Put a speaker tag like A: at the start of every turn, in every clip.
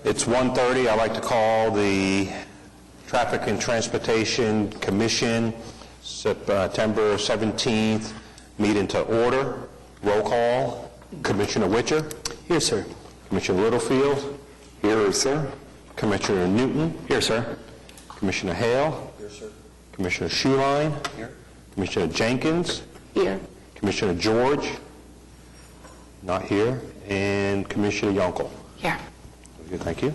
A: It's 1:30. I'd like to call the Traffic and Transportation Commission September 17th meeting to order. Roll call. Commissioner Witcher.
B: Here, sir.
A: Commissioner Littlefield.
C: Here, sir.
A: Commissioner Newton.
B: Here, sir.
A: Commissioner Hale.
C: Here, sir.
A: Commissioner Schuline.
C: Here.
A: Commissioner Jenkins.
D: Here.
A: Commissioner George. Not here. And Commissioner Yonkel.
D: Here.
A: Thank you.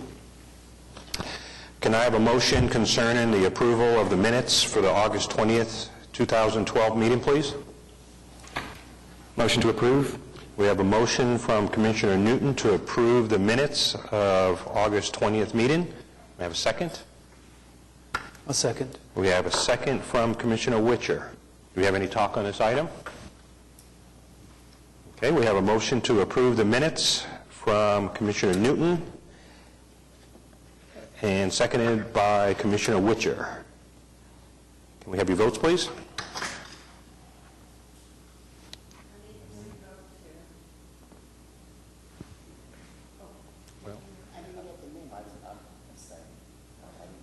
A: Can I have a motion concerning the approval of the minutes for the August 20th, 2012 meeting, please?
B: Motion to approve.
A: We have a motion from Commissioner Newton to approve the minutes of August 20th meeting. May I have a second?
B: A second.
A: We have a second from Commissioner Witcher. Do we have any talk on this item? Okay, we have a motion to approve the minutes from Commissioner Newton and seconded by Commissioner Witcher. Can we have your votes, please?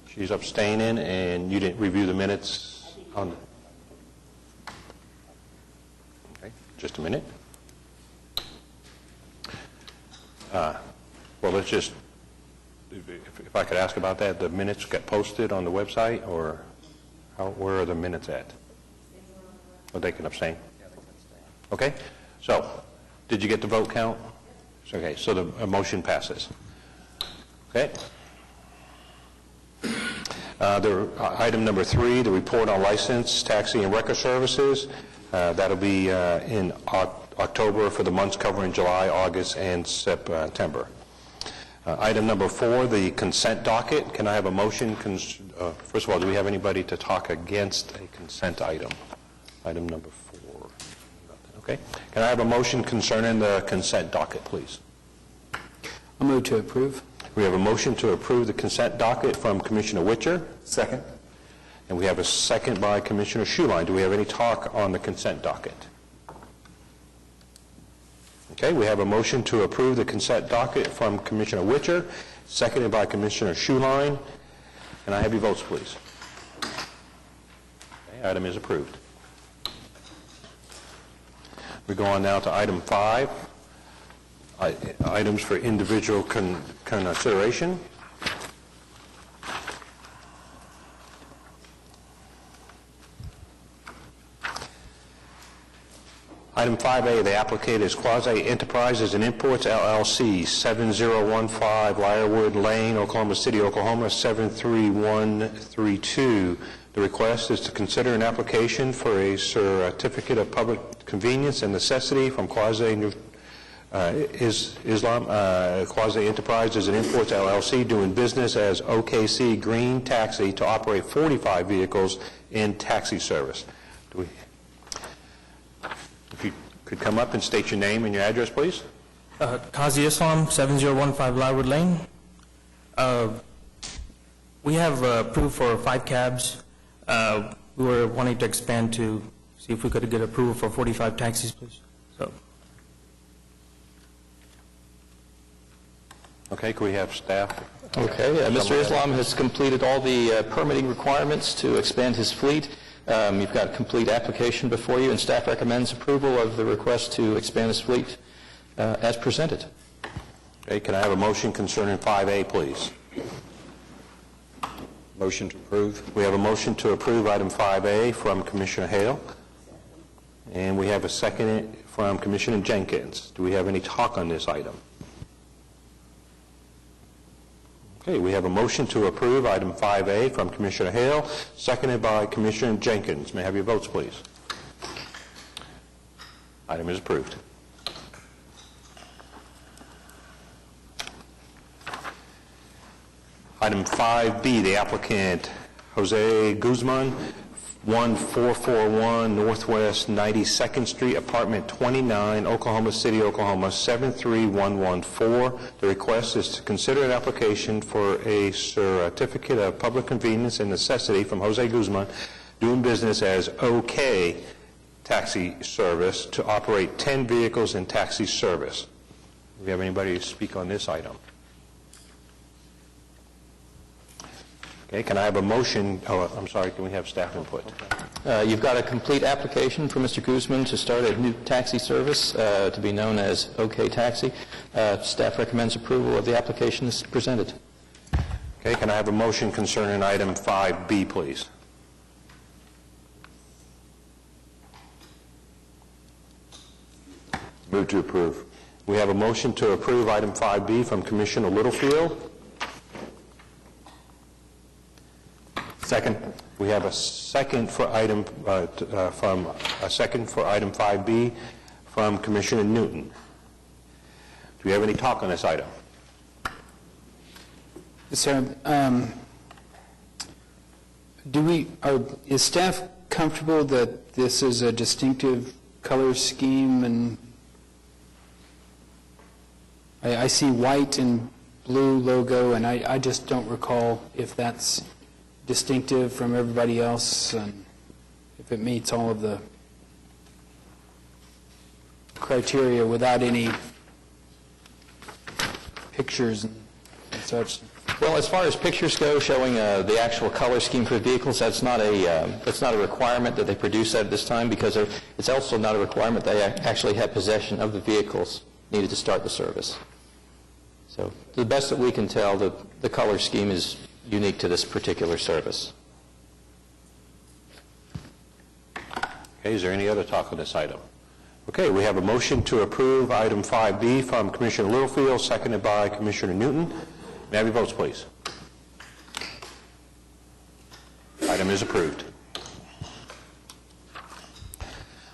A: She's abstaining, and you didn't review the minutes on... Okay, just a minute. Well, let's just, if I could ask about that, the minutes get posted on the website, or where are the minutes at? Or they can abstain? Yeah, they can abstain. Okay, so, did you get the vote count? Okay, so the motion passes. Okay. Item number 3, the report on license, taxi, and record services. That'll be in October for the months covering July, August, and September. Item number 4, the consent docket. Can I have a motion? First of all, do we have anybody to talk against a consent item? Item number 4. Okay. Can I have a motion concerning the consent docket, please?
B: I'll move to approve.
A: We have a motion to approve the consent docket from Commissioner Witcher.
C: Second.
A: And we have a second by Commissioner Schuline. Do we have any talk on the consent docket? Okay, we have a motion to approve the consent docket from Commissioner Witcher, seconded by Commissioner Schuline. And I have your votes, please. Okay, item is approved. We go on now to item 5, items for individual consideration. Item 5A, the applicant is Quasi Enterprises and Imports, LLC, 7015 Lyrewood Lane, Oklahoma City, Oklahoma, 73132. The request is to consider an application for a certificate of public convenience and necessity from Quasi Enterprises and Imports, LLC, doing business as OKC Green Taxi to operate 45 vehicles in taxi service. If you could come up and state your name and your address, please.
E: Qazi Islam, 7015 Lyrewood Lane. We have approved for 5 cabs. We were wanting to expand to see if we could get approval for 45 taxis, please. So.
A: Okay, could we have staff?
F: Okay, Mr. Islam has completed all the permitting requirements to expand his fleet. You've got a complete application before you, and staff recommends approval of the request to expand his fleet as presented.
A: Okay, can I have a motion concerning 5A, please?
C: Motion to approve.
A: We have a motion to approve item 5A from Commissioner Hale, and we have a second from Commissioner Jenkins. Do we have any talk on this item? Okay, we have a motion to approve item 5A from Commissioner Hale, seconded by Commissioner Jenkins. May I have your votes, please? Item is approved. Item 5B, the applicant Jose Guzman, 1441 Northwest 92nd Street, apartment 29, Oklahoma City, Oklahoma, 73114. The request is to consider an application for a certificate of public convenience and necessity from Jose Guzman, doing business as OK Taxi Service, to operate 10 vehicles in taxi service. Do we have anybody to speak on this item? Okay, can I have a motion, I'm sorry, can we have staff input?
F: You've got a complete application for Mr. Guzman to start a new taxi service to be known as OK Taxi. Staff recommends approval of the application as presented.
A: Okay, can I have a motion concerning item 5B, please?
C: Move to approve.
A: We have a motion to approve item 5B from Commissioner Littlefield.
C: Second.
A: We have a second for item 5B from Commissioner Newton. Do we have any talk on this item?
B: Sir, is staff comfortable that this is a distinctive color scheme? And I see white and blue logo, and I just don't recall if that's distinctive from everybody else, and if it meets all of the criteria without any pictures and such.
F: Well, as far as pictures go showing the actual color scheme for vehicles, that's not a requirement that they produce that at this time, because it's also not a requirement they actually have possession of the vehicles needed to start the service. So, to the best that we can tell, the color scheme is unique to this particular service.
A: Okay, is there any other talk on this item? Okay, we have a motion to approve item 5B from Commissioner Littlefield, seconded by Commissioner Newton. May I have your votes, please? Item is approved.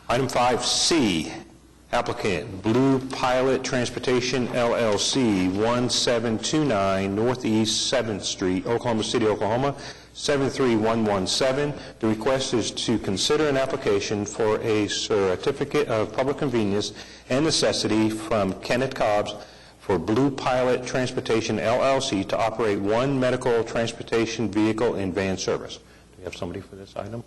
A: Item 5C, applicant Blue Pilot Transportation LLC, 1729 Northeast 7th Street, Oklahoma City, Oklahoma, 73117. The request is to consider an application for a certificate of public convenience and necessity from Kenneth Cobbs for Blue Pilot Transportation LLC to operate one medical transportation vehicle and van service. Do we have somebody for this item?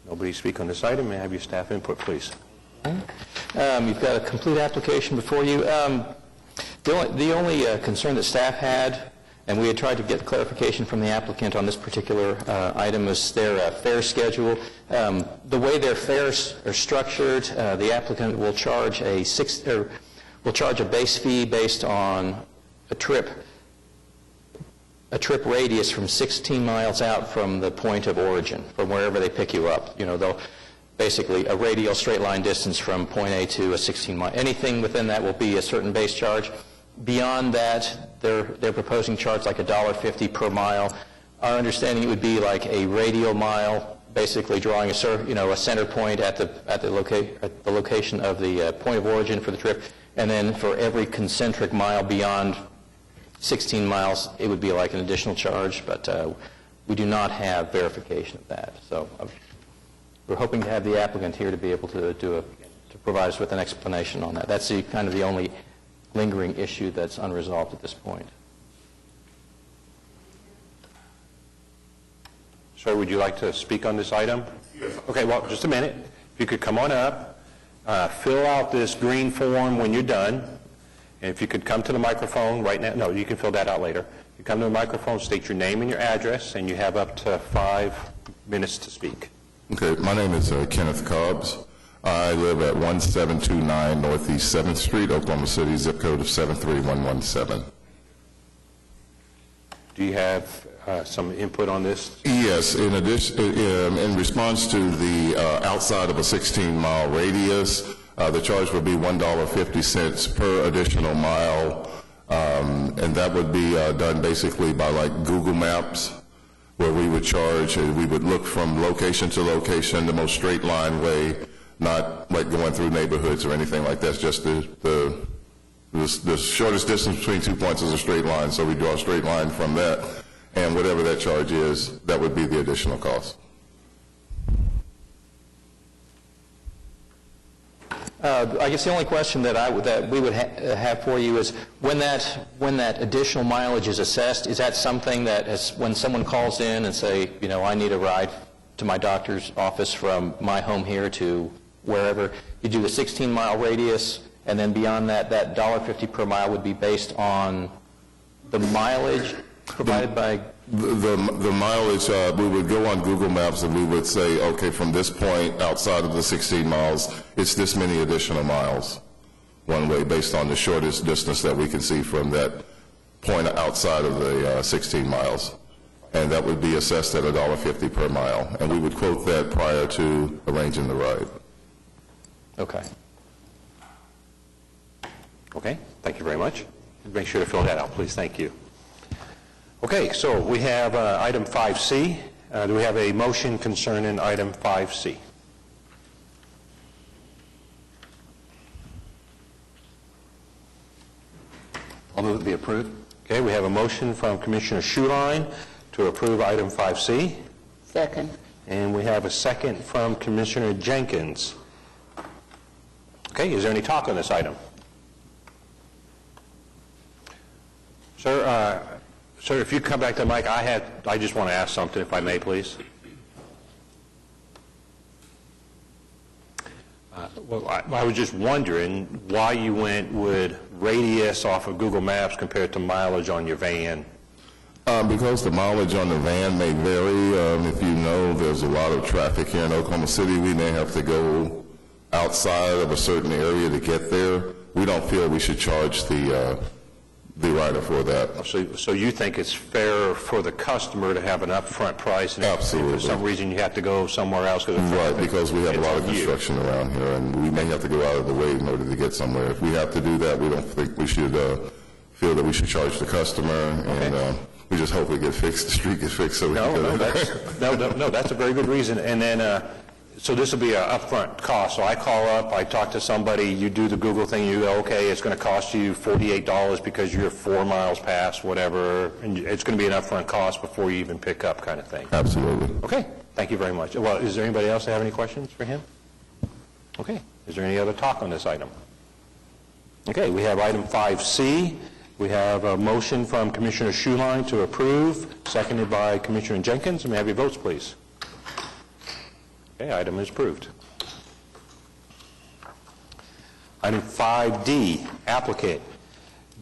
A: Nobody speak on this item. May I have your staff input, please?
F: You've got a complete application before you. The only concern that staff had, and we had tried to get clarification from the applicant on this particular item, was their fare schedule. The way their fares are structured, the applicant will charge a base fee based on a trip radius from 16 miles out from the point of origin, from wherever they pick you up. You know, they'll basically a radial straight line distance from point A to a 16-mile. Anything within that will be a certain base charge. Beyond that, they're proposing charge like $1.50 per mile. Our understanding, it would be like a radial mile, basically drawing a center point at the location of the point of origin for the trip, and then for every concentric mile beyond 16 miles, it would be like an additional charge, but we do not have verification of that. So we're hoping to have the applicant here to be able to provide us with an explanation on that. That's kind of the only lingering issue that's unresolved at this point.
A: Sir, would you like to speak on this item? Yes. Okay, well, just a minute. If you could come on up, fill out this green form when you're done, and if you could come to the microphone right now. No, you can fill that out later. You come to the microphone, state your name and your address, and you have up to 5 minutes to speak.
D: Okay, my name is Kenneth Cobbs. I live at 1729 Northeast 7th Street, Oklahoma City, zip code of 73117.
A: Do you have some input on this?
D: Yes, in addition, in response to the outside of a 16-mile radius, the charge would be $1.50 per additional mile, and that would be done basically by like Google Maps, where we would charge, we would look from location to location the most straight line way, not like going through neighborhoods or anything like that. It's just the shortest distance between 2 points is a straight line, so we draw a straight line from that, and whatever that charge is, that would be the additional cost.
F: I guess the only question that we would have for you is when that additional mileage is assessed, is that something that when someone calls in and say, you know, I need a ride to my doctor's office from my home here to wherever, you do a 16-mile radius, and then beyond that, that $1.50 per mile would be based on the mileage provided by,
D: The mileage, we would go on Google Maps and we would say, okay, from this point outside of the 16 miles, it's this many additional miles, one way, based on the shortest distance that we can see from that point outside of the 16 miles. And that would be assessed at $1.50 per mile. And we would quote that prior to arranging the ride.
F: okay.
A: Okay, thank you very much. Make sure to fill that out, please. Thank you. Okay, so we have item 5C. Do we have a motion concerning item 5C?
C: I'll move it be approved.
A: Okay, we have a motion from Commissioner Schuline to approve item 5C,
G: Second.
A: and we have a second from Commissioner Jenkins. Okay, is there any talk on this item? Sir, if you come back to the mic, I just want to ask something, if I may, please. Well, I was just wondering why you went with radius off of Google Maps compared to mileage on your van.
D: Because the mileage on the van may vary, if you know there's a lot of traffic here in Oklahoma City, we may have to go outside of a certain area to get there. We don't feel we should charge the rider for that.
A: So you think it's fair for the customer to have an upfront price? And
D: Absolutely.
A: if for some reason you have to go somewhere else because of
D: Right,
A: traffic,
D: because we have a
A: it's
D: lot of
A: on you.
D: construction around here, and we may have to go out of the way in order to get somewhere. If we have to do that, we don't think we should feel that we should charge the customer, and we just hope we get fixed, the street gets fixed so we can go there.
A: No, that's a very good reason. And then, so this will be an upfront cost. So I call up, I talk to somebody, you do the Google thing, you go, okay, it's going to cost you $48 because you're 4 miles past whatever, and it's going to be an upfront cost before you even pick up, kind of thing.
D: Absolutely.
A: Okay, thank you very much. Well, is there anybody else that have any questions for him? Okay, is there any other talk on this item? Okay, we have item 5C. We have a motion from Commissioner Schuline to approve, seconded by Commissioner Jenkins. May I have your votes, please? Okay, item is approved. Item 5D, applicant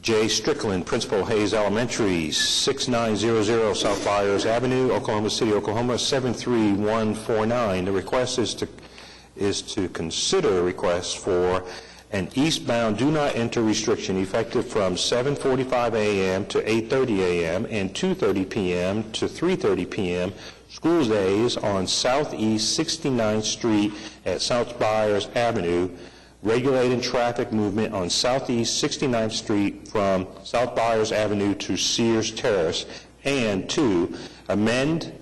A: J. Strickland, Principal, Hayes Elementary, 6900 South Byers Avenue, Oklahoma City, Oklahoma, 73149. The request is to consider a request for an eastbound do-not-enter restriction effective from 7:45 a.m. to 8:30 a.m. and 2:30 p.m. to 3:30 p.m. school days on Southeast 69th Street at South Byers Avenue, regulating traffic ment on Southeast 69th Street from South Byers Avenue to Sears Terrace, and 2, amendment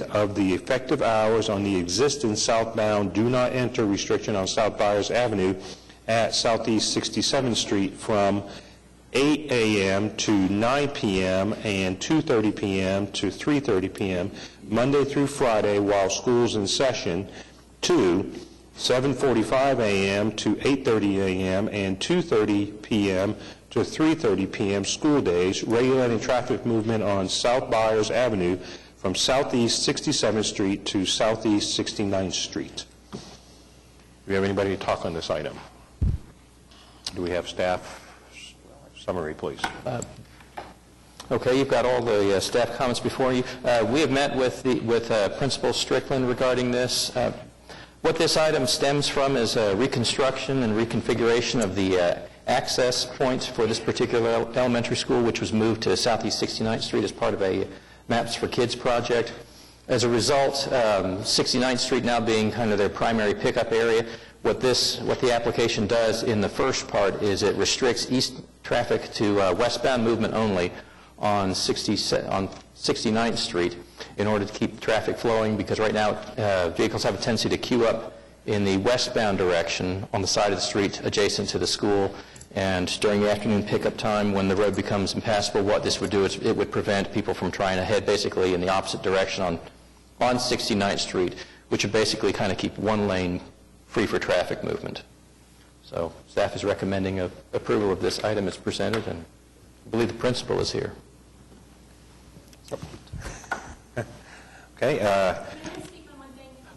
A: of the effective hours on the existing southbound do-not-enter restriction on South Byers Avenue at Southeast 67th Street from 8 a.m. to 9 p.m. and 2:30 p.m. to 3:30 p.m. Monday through Friday while school's in session. 2, 7:45 a.m. to 8:30 a.m. and 2:30 p.m. to 3:30 p.m. school days, regulating traffic movement on South Byers Avenue from Southeast 67th Street to Southeast 69th Street. Do we have anybody to talk on this item? Do we have staff summary, please?
F: Okay, you've got all the staff comments before you. We have met with Principal Strickland regarding this. What this item stems from is a reconstruction and reconfiguration of the access point for this particular elementary school, which was moved to Southeast 69th Street as part of a Maps for Kids project. As a result, 69th Street now being kind of their primary pickup area, what the application does in the first part is it restricts east traffic to westbound movement only on 69th Street in order to keep traffic flowing, because right now vehicles have a tendency to queue up in the westbound direction on the side of the street adjacent to the school. And during the afternoon pickup time, when the road becomes impassable, what this would do is it would prevent people from trying to head basically in the opposite direction on 69th Street, which would basically kind of keep one lane free for traffic movement. So staff is recommending approval of this item as presented, and I believe the principal is here.
A: Okay.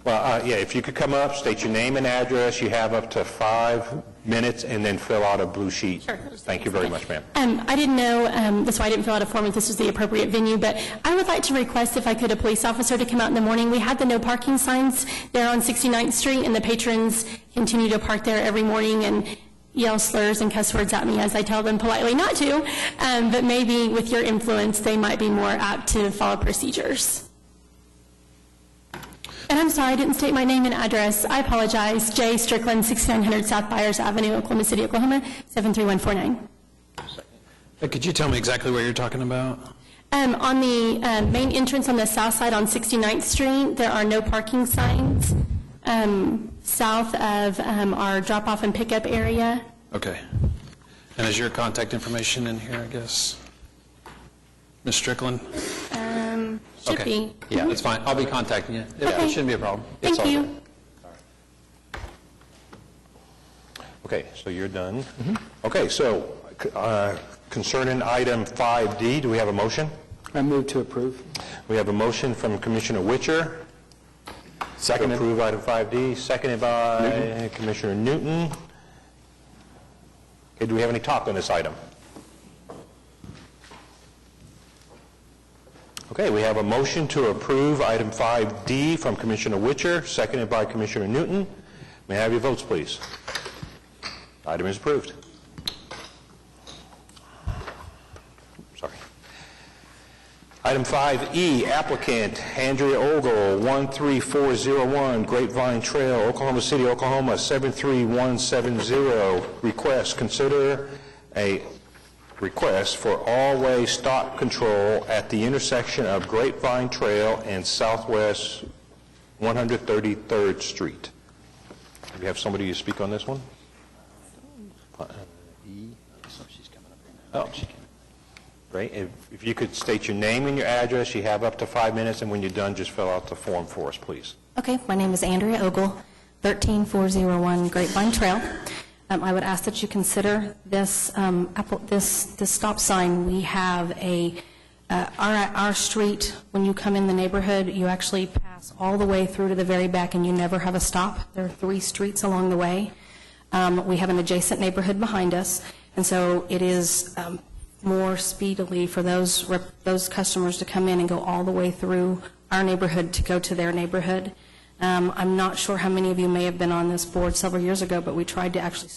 A: Well, yeah, if you could come up, state your name and address, you have up to 5 minutes, and then fill out a blue sheet.
G: Sure.
A: Thank you very much, ma'am.
G: I didn't know, that's why I didn't fill out a form if this was the appropriate venue, but I would like to request if I could a police officer to come out in the morning. We had the no parking signs there on 69th Street, and the patrons continue to park there every morning and yell slurs and cuss words at me as I tell them politely not to, but maybe with your influence, they might be more apt to follow procedures. And I'm sorry, I didn't state my name and address. I apologize. Jay Strickland, 6900 South Byers Avenue, Oklahoma City, Oklahoma, 73149.
B: Could you tell me exactly what you're talking about?
G: On the main entrance on the south side on 69th Street, there are no parking signs south of our drop-off and pickup area.
B: Okay. And is your contact information in here, I guess? Ms. Strickland?
G: Should be.
C: Yeah, that's fine. I'll be contacting you. Yeah,
G: Okay.
C: it shouldn't be a problem. It's
G: Thank
C: all
G: you.
C: good.
A: Okay, so you're done. Okay, so concerning item 5D, do we have a motion?
B: I move to approve.
A: We have a motion from Commissioner Witcher. To approve item 5D, seconded by Commissioner Newton. Okay, do we have any talk on this item? Okay, we have a motion to approve item 5D from Commissioner Witcher, seconded by Commissioner Newton. May I have your votes, please? Item is approved. Sorry. Item 5E, applicant Andrea Ogle, 13401 Grapevine Trail, Oklahoma City, Oklahoma, 73170. Request, consider a request for all-way stop control at the intersection of Grapevine Trail and Southwest 133rd Street. Do we have somebody to speak on this one? Oh, great. If you could state your name and your address, you have up to 5 minutes, and when you're done, just fill out the form for us, please.
H: Okay, my name is Andrea Ogle, 13401 Grapevine Trail. I would ask that you consider this this stop sign. We have our street, when you come in the neighborhood, you actually pass all the way through to the very back and you never have a stop. There are 3 streets along the way. We have an adjacent neighborhood behind us, and so it is more speedily for those customers to come in and go all the way through our neighborhood to go to their neighborhood. I'm not sure how many of you may have been on this board several years ago, but we tried to actually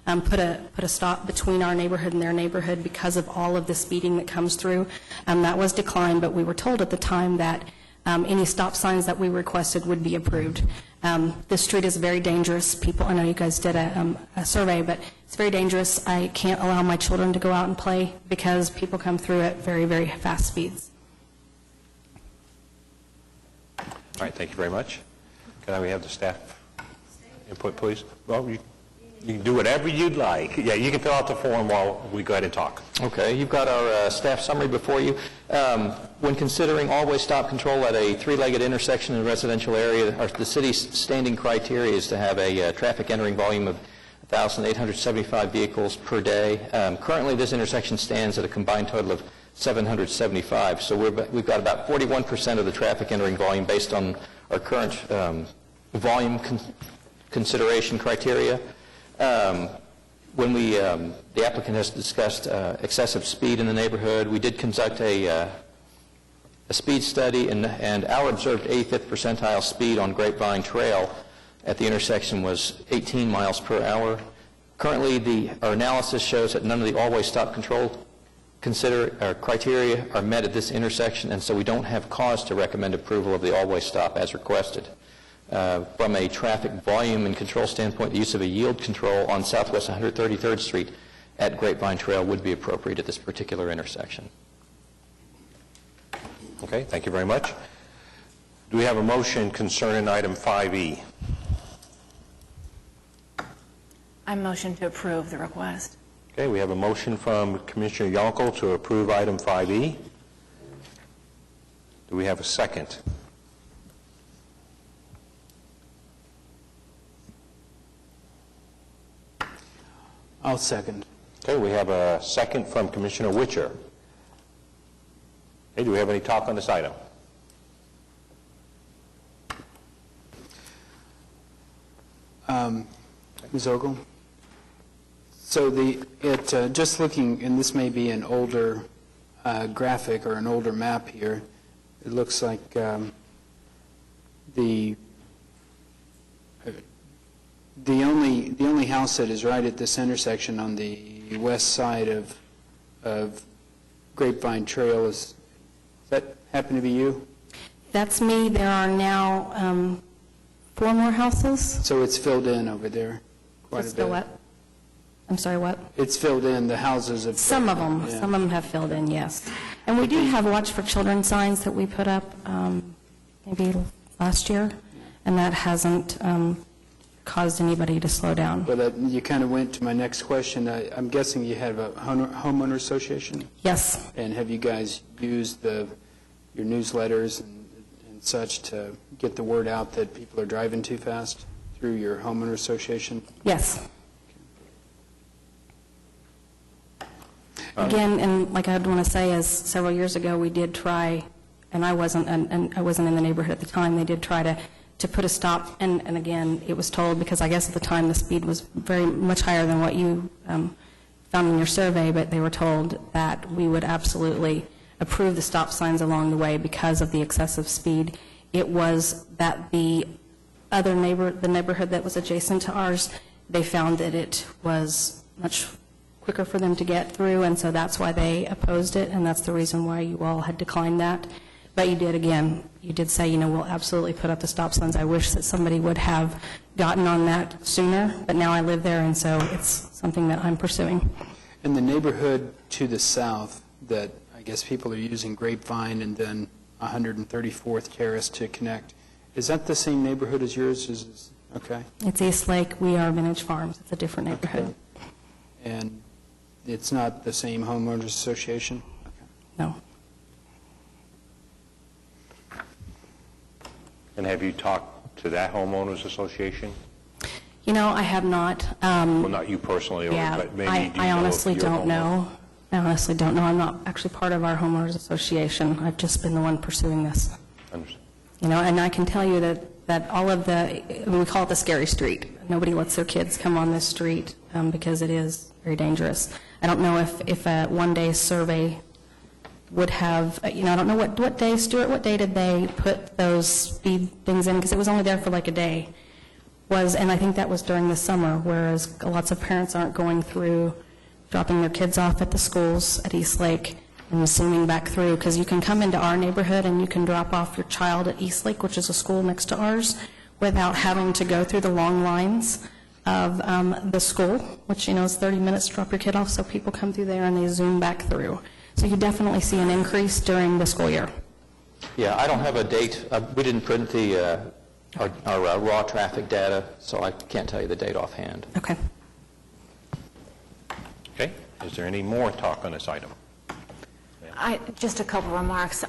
H: put a stop between our neighborhood and their neighborhood because of all of the speeding that comes through. That was declined, but we were told at the time that any stop signs that we requested would be approved. This street is very dangerous. People, I know you guys did a survey, but it's very dangerous. I can't allow my children to go out and play because people come through at very, very fast speeds.
A: All right, thank you very much. Can we have the staff input, please? Well, you can do whatever you'd like. Yeah, you can fill out the form while we go ahead and talk.
F: Okay, you've got our staff summary before you. When considering all-way stop control at a 3-legged intersection in a residential area, the city's standing criteria is to have a traffic entering volume of 1,875 vehicles per day. Currently, this intersection stands at a combined total of 775, so we've got about 41% of the traffic entering volume based on our current volume consideration criteria. When the applicant has discussed excessive speed in the neighborhood, we did conduct a speed study, and our observed 85th percentile speed on Grapevine Trail at the intersection was 18 miles per hour. Currently, our analysis shows that none of the all-way stop control criteria are met at this intersection, and so we don't have cause to recommend approval of the all-way stop as requested. From a traffic volume and control standpoint, the use of a yield control on Southwest 133rd Street at Grapevine Trail would be appropriate at this particular intersection.
A: Okay, thank you very much. Do we have a motion concerning item 5E?
I: I motion to approve the request.
A: Okay, we have a motion from Commissioner Yonkel to approve item 5E. Do we have a second?
B: I'll second.
A: Okay, we have a second from Commissioner Witcher. Okay, do we have any talk on this item?
B: Ms. Ogle? So just looking, and this may be an older graphic or an older map here, it looks like the only house that is right at this intersection on the west side of Grapevine Trail does that happen to be you?
H: That's me. There are now 4 more houses.
B: So it's filled in over there quite
H: It's
B: a bit.
H: still what? I'm sorry, what?
B: It's filled in, the houses have...
H: Some of them,
B: Yeah.
H: some of them have filled in, yes. And we do have Watch for Children signs that we put up maybe last year, and that hasn't caused anybody to slow down.
B: Well, you kind of went to my next question. I'm guessing you have a homeowner association?
H: Yes,
B: And have you guys used your newsletters and such to get the word out that people are driving too fast through your homeowner association?
H: yes. Again, and like I'd want to say is, several years ago, we did try, and I wasn't in the neighborhood at the time, they did try to put a stop, and again, it was told, because I guess at the time the speed was very much higher than what you found in your survey, but they were told that we would absolutely approve the stop signs along the way because of the excessive speed. It was that the neighborhood that was adjacent to ours, they found that it was much quicker for them to get through, and so that's why they opposed it, and that's the reason why you all had declined that. But you did say, we'll absolutely put up the stop signs. I wish that somebody would have gotten on that sooner, but now I live there, and so it's something that I'm pursuing.
B: In the neighborhood to the south that I guess people are using Grapevine and then 134th Terrace to connect, is that the same neighborhood as yours? Okay.
H: It's East Lake. We are Vintage Farms. It's a different neighborhood.
B: And it's not the same homeowners association?
H: No.
A: And have you talked to that homeowners association?
H: I have not.
A: Well, not you personally, but maybe do you know
H: I
A: of
H: honestly
A: your
H: don't
A: homeowners?
H: know. I honestly don't know. I'm not actually part of our homeowners association. I've just been the one pursuing this.
A: Understood.
H: And I can tell you that all of we call it the scary street. Nobody lets their kids come on this street because it is very dangerous. I don't know if a one-day survey would have, I don't know what day, Stuart, what day did they put those speed things in? Because it was only there for like a day. And I think that was during the summer, whereas lots of parents aren't going through, dropping their kids off at the schools at East Lake and zooming back through, because you can come into our neighborhood and you can drop off your child at East Lake, which is a school next to ours, without having to go through the long lines of the school, which, is 30 minutes to drop your kid off, so people come through there and they zoom back through. So you definitely see an increase during the school year.
F: Yeah, I don't have a date. We didn't print our raw traffic data, so I can't tell you the date offhand.
H: Okay.
A: Okay. Is there any more talk on this item?
I: Just a couple remarks.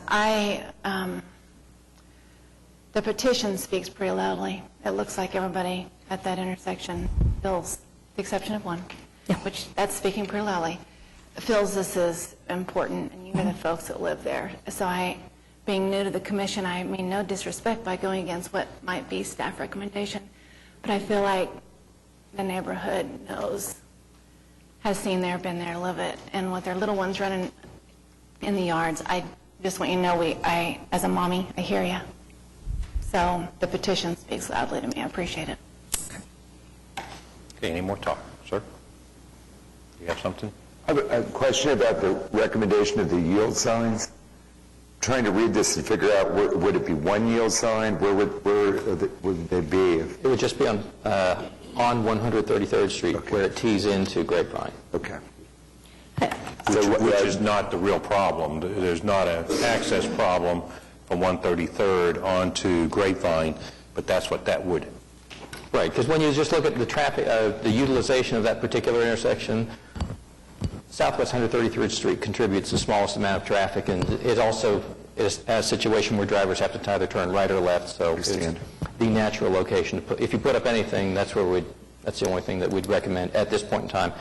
I: The petition speaks pretty loudly. It looks like everybody at that intersection feels, with the exception of one, which that's speaking pretty loudly, feels this is important, and you are the folks that live there. So being new to the commission, I mean no disrespect by going against what might be staff recommendation, but I feel like the neighborhood has seen there, been there, live it, and with their little ones running in the yards, I just want you to know, as a mommy, I hear you. So the petition speaks loudly to me. I appreciate it.
A: Okay, any more talk? Sir? You have something?
J: I have a question about the recommendation of the yield signs. Trying to read this and figure out, would it be one yield sign? Where would they be?
F: It would just be on 133rd Street, where it tees into Grapevine.
J: Okay.
A: Which is not the real problem. There's not an access problem from 133rd onto Grapevine, but that's what that would.
F: Right, because when you just look at the traffic, the utilization of that particular intersection, Southwest 133rd Street contributes the smallest amount of traffic, and it also is a situation where drivers have to either turn right or left, so it's the natural location. If you put up anything, that's the only thing that we'd recommend at this point in time,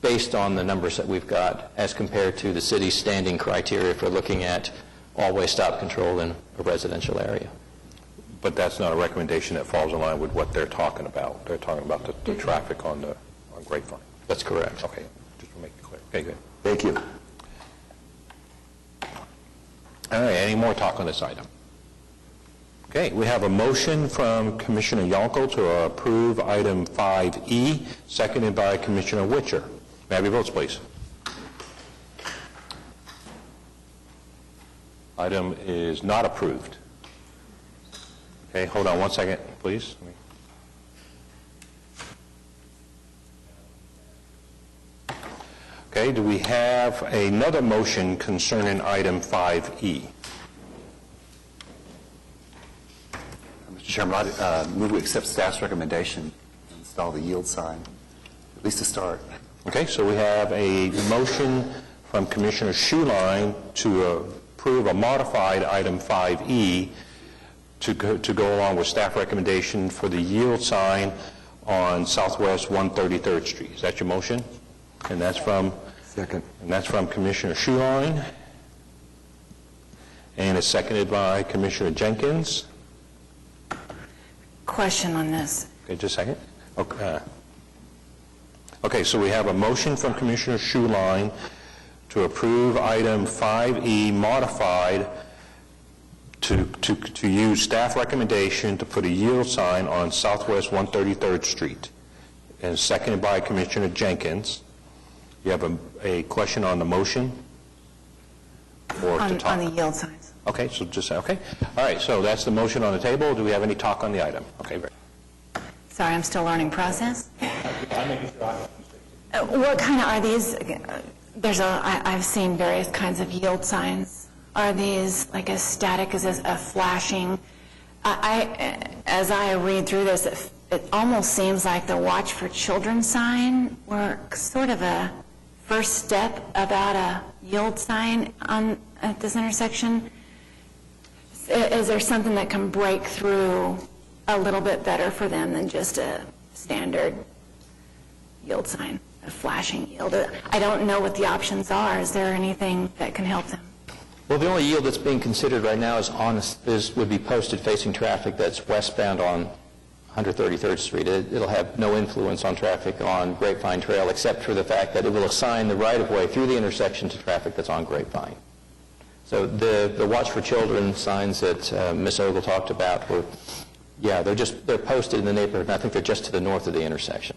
F: based on the numbers that we've got, as compared to the city's standing criteria for looking at all-way stop control in a residential area.
A: But that's not a recommendation that falls in line with what they're talking about. They're talking about the traffic on Grapevine.
F: That's correct.
A: Okay, just to make it clear. Okay, good.
J: Thank you.
A: All right, any more talk on this item? Okay, we have a motion from Commissioner Yonkel to approve item 5E, seconded by Commissioner Witcher. May I have your votes, please? Item is not approved. Okay, hold on one second, please. Okay, do we have another motion concerning item 5E?
K: Mr. Chairman, I move we accept staff's recommendation and install the yield sign, at least to start.
A: Okay, so we have a motion from Commissioner Schuline to approve a modified item 5E to go along with staff recommendation for the yield sign on Southwest 133rd Street. Is that your motion? And that's from?
J: Second.
A: And that's from Commissioner Schuline. And it's seconded by Commissioner Jenkins.
I: Question on this.
A: Okay, just a second. Okay, so we have a motion from Commissioner Schuline to approve item 5E modified to use staff recommendation to put a yield sign on Southwest 133rd Street, and seconded by Commissioner Jenkins. You have a question on the motion? Or to talk?
I: On the yield signs.
A: Okay, so just, okay. All right, so that's the motion on the table. Do we have any talk on the item? Okay, great.
I: Sorry, I'm still learning process. What kind of are these? I've seen various kinds of yield signs. Are these like as static as a flashing? As I read through this, it almost seems like the Watch for Children sign were sort of a first step about a yield sign at this intersection. Is there something that can break through a little bit better for them than just a standard yield sign, a flashing yield? I don't know what the options are. Is there anything that can help them?
F: Well, the only yield that's being considered right now would be posted facing traffic that's westbound on 133rd Street. It'll have no influence on traffic on Grapevine Trail, except for the fact that it will assign the right-of-way through the intersection to traffic that's on Grapevine. So the Watch for Children signs that Ms. Ogle talked about they're posted in the neighborhood, and I think they're just to the north of the intersection.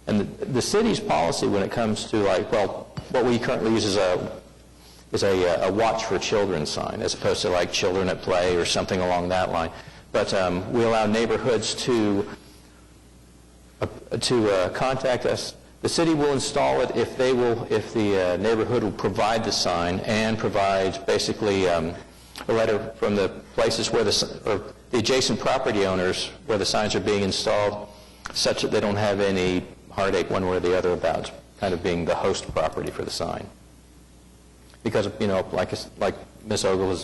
F: And the city's policy when it comes to what we currently use is a Watch for Children sign, as opposed to children at play or something along that line. But we allow neighborhoods to contact us. The city will install it if the neighborhood will provide the sign and provide basically a letter from the places where the adjacent property owners where the signs are being installed, such that they don't have any heartache one way or the other about kind of being the host property for the sign. Because, like Ms. Ogle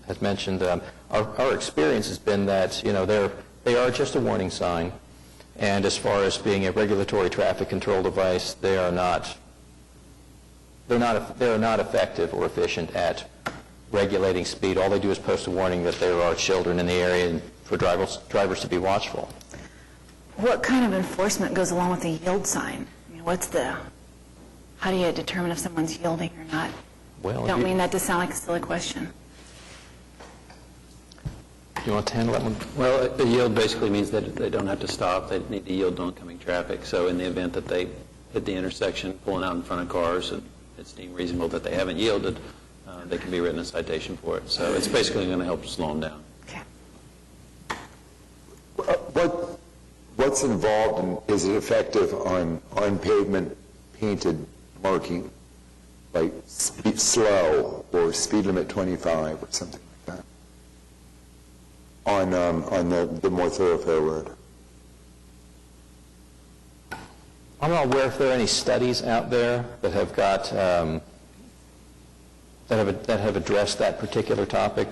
F: has mentioned, our experience has been that, they are just a warning sign, and as far as being a regulatory traffic control device, they are not effective or efficient at regulating speed. All they do is post a warning that there are children in the area and for drivers to be watchful.
I: What kind of enforcement goes along with the yield sign? I mean, how do you determine if someone's yielding or not?
F: Well,
I: I don't mean that to sound like a silly question.
F: You want to handle that one?
C: Well, a yield basically means that they don't have to stop. They need to yield to oncoming traffic. So in the event that they hit the intersection, pulling out in front of cars, and it's deemed reasonable that they haven't yielded, they can be written a citation for it. So it's basically going to help slow them down.
I: Okay.
J: What's involved and is it effective on pavement painted marking, like slow or speed limit 25 or something like that, on the more thoroughfare road?
F: I'm not aware if there are any studies out there that have got that have addressed that particular topic.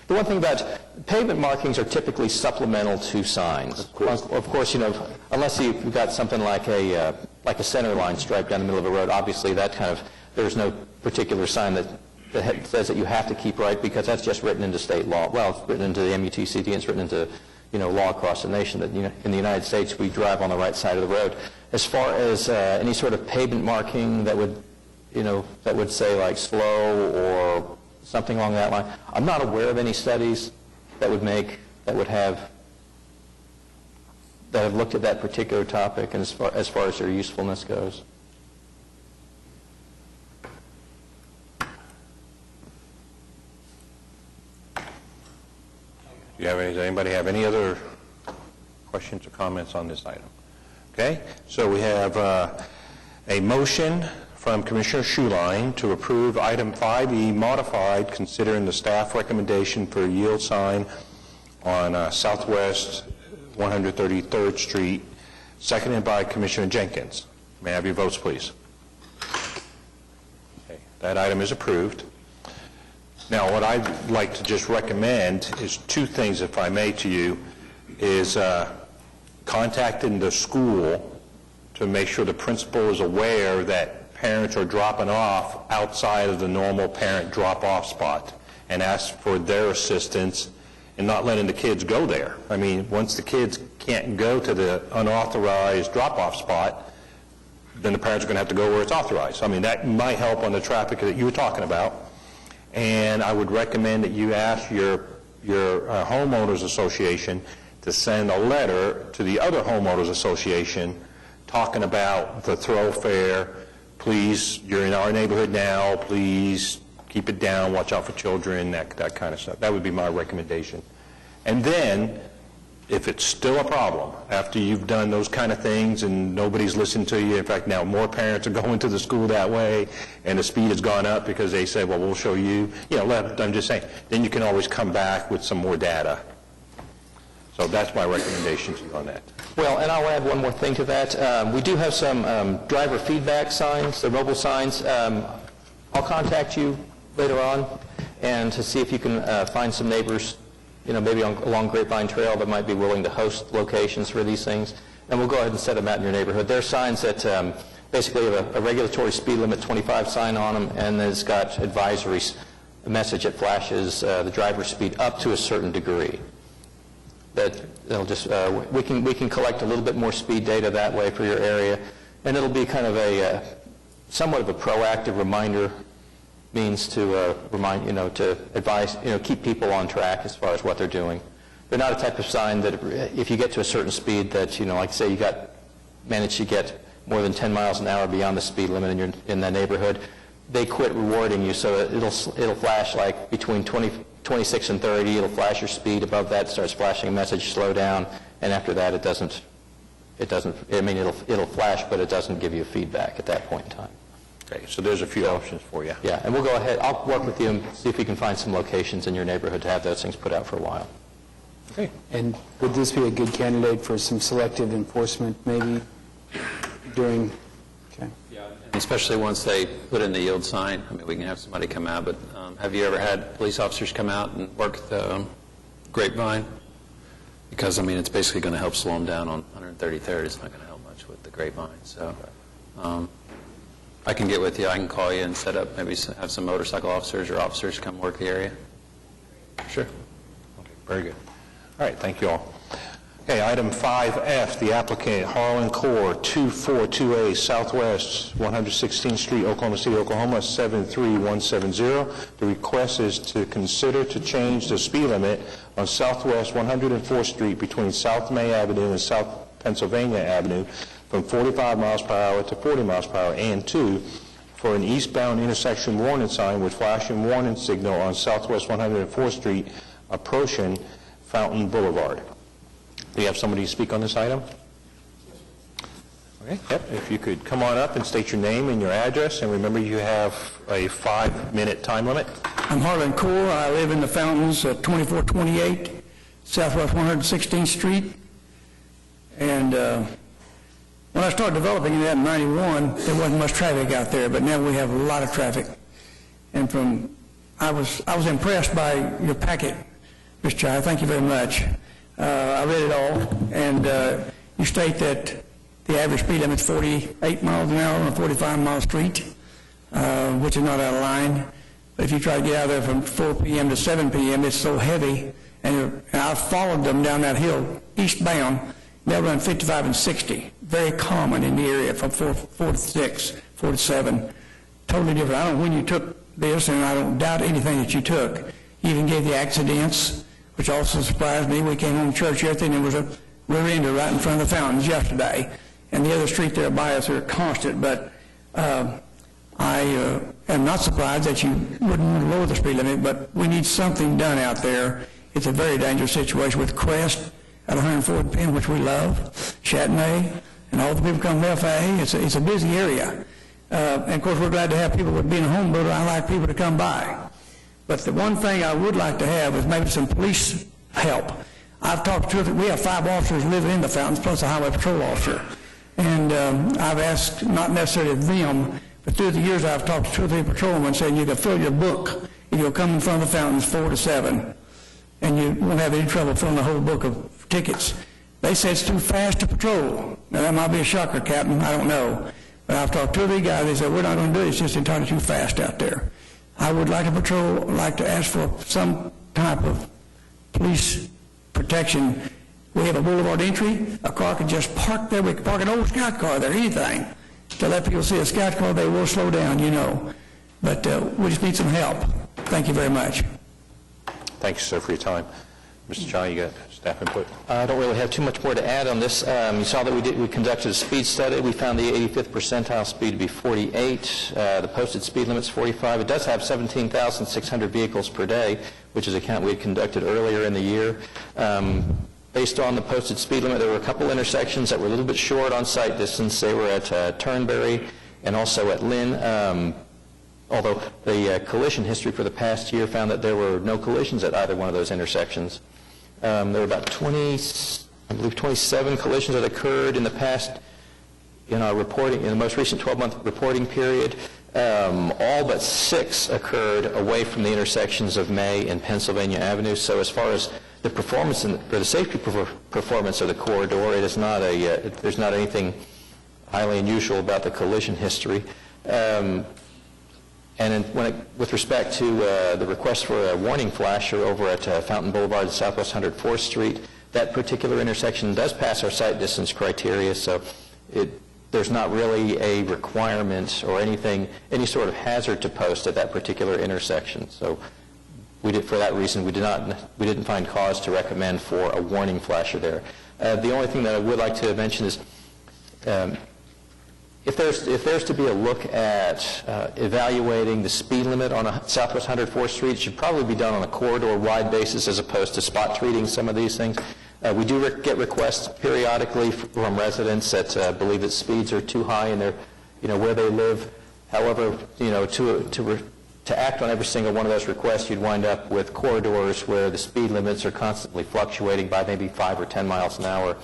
F: The one thing about pavement markings are typically supplemental to signs. Of course, unless you've got something like a center line stripe down the middle of a road, obviously that there's no particular sign that that says that you have to keep right, because that's just written into state law. Well, it's written into the MUTCD, and it's written into, law across the nation that, in the United States, we drive on the right side of the road. As far as any sort of pavement marking that would, that would say like slow or something along that line, I'm not aware of any studies that have looked at that particular topic and as far as their usefulness goes.
A: Does anybody have any other questions or comments on this item? Okay, so we have a motion from Commissioner Schuline to approve item 5E modified, considering the staff recommendation for a yield sign on Southwest 133rd Street, seconded by Commissioner Jenkins. May I have your votes, please? Okay, that item is approved. Now, what I'd like to just recommend is two things, if I may, to you, is contacting the school to make sure the principal is aware that parents are dropping off outside of the normal parent drop-off spot, and ask for their assistance in not letting the kids go there. I mean, once the kids can't go to the unauthorized drop-off spot, then the parents are going to have to go where it's authorized. I mean, that might help on the traffic that you were talking about. And I would recommend that you ask your homeowners association to send a letter to the other homeowners association talking about the thoroughfare. Please, you're in our neighborhood now, please keep it down, watch out for children, that kind of stuff. That would be my recommendation. And then, if it's still a problem, after you've done those kind of things and nobody's listened to you, in fact, now more parents are going to the school that way, and the speed has gone up because they say, well, we'll show you. I'm just saying, then you can always come back with some more data. So that's my recommendation to you on that.
F: Well, and I'll add one more thing to that. We do have some driver feedback signs, the mobile signs. I'll contact you later on and to see if you can find some neighbors, maybe along Grapevine Trail that might be willing to host locations for these things. And we'll go ahead and set them out in your neighborhood. There are signs that basically have a regulatory speed limit 25 sign on them, and it's got advisories, a message that flashes the driver's speed up to a certain degree. That it'll just we can collect a little bit more speed data that way for your area, and it'll be kind of a somewhat of a proactive reminder means to to advise, keep people on track as far as what they're doing. They're not a type of sign that if you get to a certain speed that, like say you managed to get more than 10 miles an hour beyond the speed limit in that neighborhood, they quit rewarding you, so it'll flash like between 26 and 30, it'll flash your speed. Above that, it starts flashing a message, slow down, and after that it'll flash, but it doesn't give you feedback at that point in time.
A: Okay, so there's a few options for you.
F: Yeah, and we'll go ahead. I'll work with you and see if we can find some locations in your neighborhood to have those things put out for a while.
A: Okay.
B: And would this be a good candidate for some selective enforcement maybe during, okay.
C: Especially once they put in the yield sign. I mean, we can have somebody come out, but have you ever had police officers come out and work the Grapevine? Because, it's basically going to help slow them down on 133rd. It's not going to help much with the Grapevine. So I can get with you. I can call you and set up, maybe have some motorcycle officers or officers come work the area. Sure.
A: Okay, very good. All right, thank you all. Okay, item 5F, the applicant Harlan Core, 242A Southwest 116th Street, Oklahoma City, Oklahoma, 73170. The request is to consider to change the speed limit on Southwest 104th Street between South May Avenue and South Pennsylvania Avenue from 45 miles per hour to 40 miles per hour, and 2, for an eastbound intersection warning sign with flashing warning signal on Southwest 104th Street approaching Fountain Boulevard. Do you have somebody to speak on this item? Okay, yep. If you could come on up and state your name and your address, and remember you have a 5-minute time limit.
L: I'm Harlan Core. I live in the Fountains at 2428 Southwest 116th Street. And when I started developing that in 91, there wasn't much traffic out there, but now we have a lot of traffic. And I was impressed by your packet, Mr. Chai. Thank you very much. I read it all, and you state that the average speed limit is 48 miles an hour on a 45-mile street, which is not out of line. But if you try to get out of there from 4 p.m. to 7 p.m., it's so heavy, and I've followed them down that hill eastbound. They'll run 55 and 60. Very common in the area from 4 to 6, 4 to 7. Totally different. I don't know when you took this, and I don't doubt anything that you took. You even gave the accidents, which also surprised me. We came home from church yesterday, and there was a rear-ender right in front of the fountains yesterday. And the other street there by us are constant, but I am not surprised that you wouldn't want to lower the speed limit, but we need something done out there. It's a very dangerous situation with Crest at 104th Penn, which we love, Châtenay, and all the people come from FAA. It's a busy area. And of course, we're glad to have people with being a home builder. I like people to come by. But the one thing I would like to have is maybe some police help. I've talked to, we have 5 officers living in the fountains, plus a highway patrol officer. And I've asked, not necessarily them, but through the years I've talked to 2 or 3 patrolmen saying you can fill your book if you'll come in front of the fountains 4 to 7, and you won't have any trouble filling the whole book of tickets. They say it's too fast to patrol. Now that might be a shocker, Captain, I don't know. But I've talked to 2 or 3 guys, they said, we're not going to do it, it's just entirely too fast out there. I would like to patrol, like to ask for some type of police protection. We have a boulevard entry, a car can just park there, we can park an old scout car there, anything. To let people see a scout car, they will slow down, you know. But we just need some help. Thank you very much.
A: Thank you, sir, for your time. Mr. Chai, you got staff input?
F: I don't really have too much more to add on this. You saw that we conducted a speed study. We found the 85th percentile speed to be 48. The posted speed limit's 45. It does have 17,600 vehicles per day, which is a count we had conducted earlier in the year. Based on the posted speed limit, there were a couple intersections that were a little bit short on sight distance. They were at Turnberry and also at Lynn. Although the collision history for the past year found that there were no collisions at either one of those intersections. There were about 27 collisions that occurred in the past, in our reporting, in the most recent 12-month reporting period. All but 6 occurred away from the intersections of May and Pennsylvania Avenue. So as far as the performance or the safety performance of the corridor, it is not there's not anything highly unusual about the collision history. With respect to the request for a warning flasher over at Fountain Boulevard and Southwest 104th Street, that particular intersection does pass our sight distance criteria, so there's not really a requirement or any sort of hazard to post at that particular intersection. So for that reason, we didn't find cause to recommend for a warning flasher there. The only thing that I would like to mention is if there's to be a look at evaluating the speed limit on Southwest 104th Street, it should probably be done on a corridor-wide basis as opposed to spot treating some of these things. We do get requests periodically from residents that believe that speeds are too high in where they live. However, to act on every single one of those requests, you'd wind up with corridors where the speed limits are constantly fluctuating by maybe 5 or 10 miles an hour.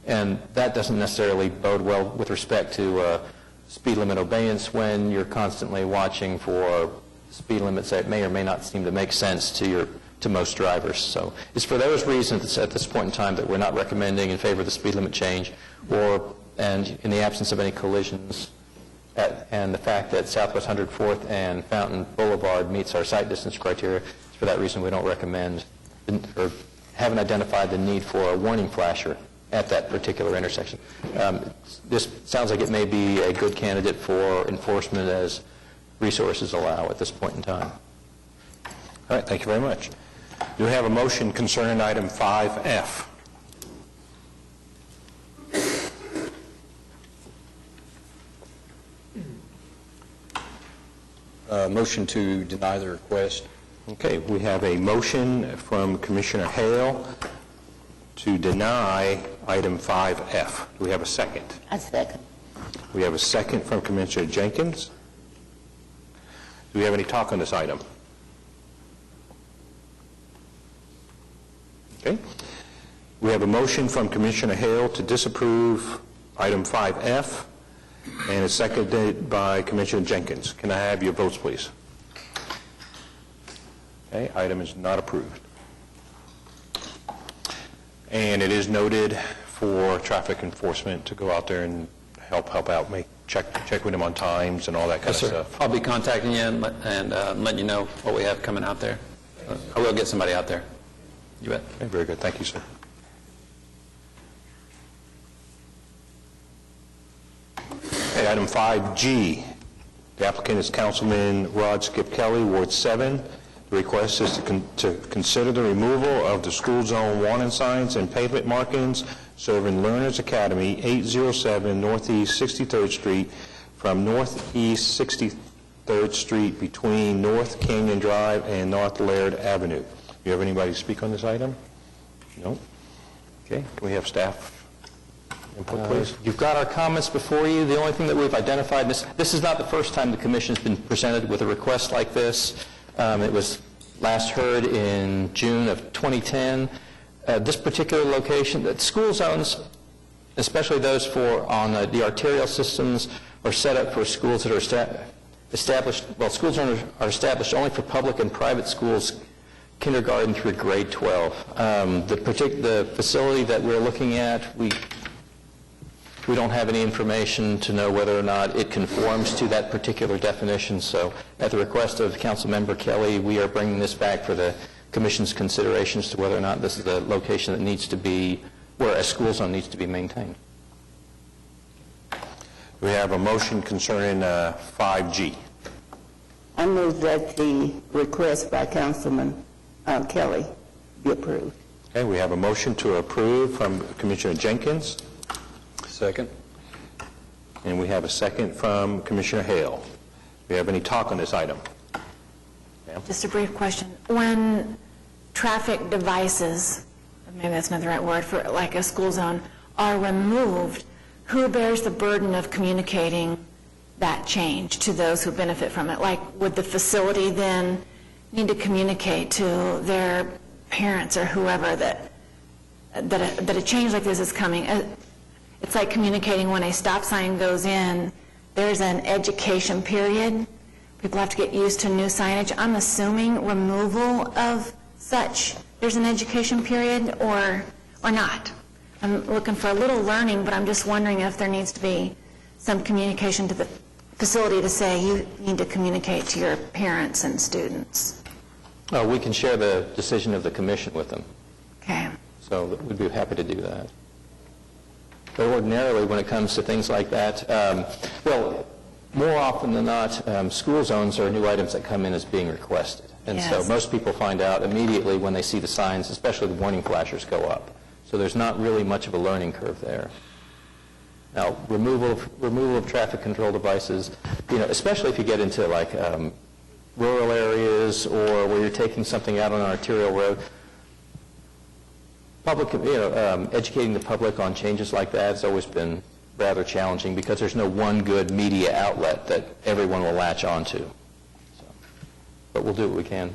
F: And that doesn't necessarily bode well with respect to speed limit obeyance when you're constantly watching for speed limits that may or may not seem to make sense to most drivers. So it's for those reasons at this point in time that we're not recommending in favor of the speed limit change, and in the absence of any collisions, and the fact that Southwest 104th and Fountain Boulevard meets our sight distance criteria. For that reason, we don't recommend or haven't identified the need for a warning flasher at that particular intersection. This sounds like it may be a good candidate for enforcement as resources allow at this point in time.
A: All right, thank you very much. Do we have a motion concerning item 5F?
M: Motion to deny the request.
A: Okay, we have a motion from Commissioner Hale to deny item 5F. Do we have a second?
N: A second.
A: We have a second from Commissioner Jenkins. Do we have any talk on this item? Okay. We have a motion from Commissioner Hale to disapprove item 5F, and it's seconded by Commissioner Jenkins. Can I have your votes, please? Okay, item is not approved. And it is noted for traffic enforcement to go out there and help out, make check with him on times and all that kind of stuff.
C: I'll be contacting you and letting you know what we have coming out there. I will get somebody out there. You bet.
A: Okay, very good. Thank you, sir. Okay, item 5G. The applicant is Councilman Rod Skip Kelly, Ward 7. The request is to consider the removal of the school zone warning signs and pavement markings serving Learners Academy, 807 Northeast 63rd Street from Northeast 63rd Street between North Canyon Drive and North Laird Avenue. Do you have anybody to speak on this item? No? Okay, can we have staff input, please?
F: You've got our comments before you. The only thing that we've identified, this is not the first time the commission's been presented with a request like this. It was last heard in June of 2010. This particular location, that school zones, especially those on the arterial systems, are set up for schools that are established, well, school zones are established only for public and private schools, kindergarten through grade 12. The facility that we're looking at, we don't have any information to know whether or not it conforms to that particular definition. So at the request of Councilmember Kelly, we are bringing this back for the Commission's considerations to whether or not this is the location that needs to be, where a school zone needs to be maintained.
A: We have a motion concerning 5G.
N: I move that the request by Councilman Kelly be approved.
A: Okay, we have a motion to approve from Commissioner Jenkins.
M: Second.
A: And we have a second from Commissioner Hale. Do we have any talk on this item?
I: Just a brief question. When traffic devices, maybe that's not the right word, for like a school zone, are removed, who bears the burden of communicating that change to those who benefit from it? Like, would the facility then need to communicate to their parents or whoever that a change like this is coming? It's like communicating when a stop sign goes in, there's an education period. People have to get used to new signage. I'm assuming removal of such, there's an education period or not. I'm looking for a little learning, but I'm just wondering if there needs to be some communication to the facility to say you need to communicate to your parents and students.
F: Oh, we can share the decision of the commission with them.
I: Okay.
F: So we'd be happy to do that. But ordinarily, when it comes to things like that, well, more often than not, school zones are new items that come in as being requested. And so most people find out immediately when they see the signs, especially the warning flashers go up. So there's not really much of a learning curve there. Now, removal of traffic control devices, especially if you get into like rural areas or where you're taking something out on an arterial road, educating the public on changes like that has always been rather challenging because there's no one good media outlet that everyone will latch onto. So, but we'll do what we can.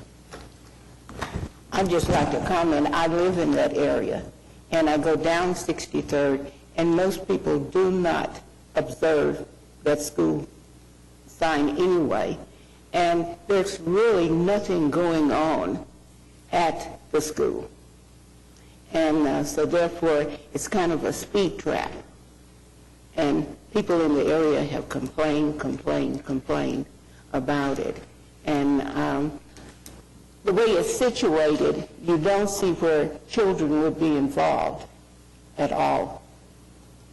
N: I'd just like to comment, I live in that area, and I go down 63rd, and most people do not observe that school sign anyway. And there's really nothing going on at the school. And so therefore, it's kind of a speed trap. And people in the area have complained about it. And the way it's situated, you don't see where children would be involved at all.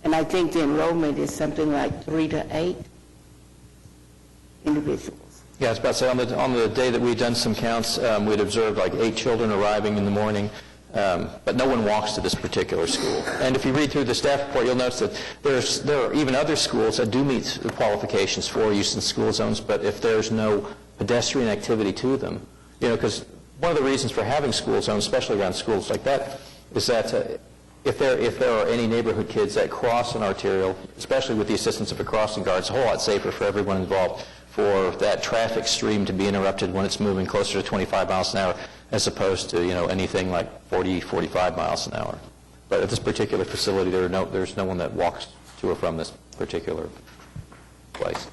N: And I think the enrollment is something like 3 to 8 individuals.
F: Yeah, I was about to say, on the day that we'd done some counts, we'd observed like 8 children arriving in the morning. But no one walks to this particular school. And if you read through the staff report, you'll notice that there are even other schools that do meet the qualifications for use in school zones, but if there's no pedestrian activity to them, because one of the reasons for having school zones, especially around schools like that, is that if there are any neighborhood kids that cross an arterial, especially with the assistance of a crossing guard, it's a whole lot safer for everyone involved for that traffic stream to be interrupted when it's moving closer to 25 miles an hour as opposed to, anything like 40, 45 miles an hour. But at this particular facility, there's no one that walks to or from this particular place.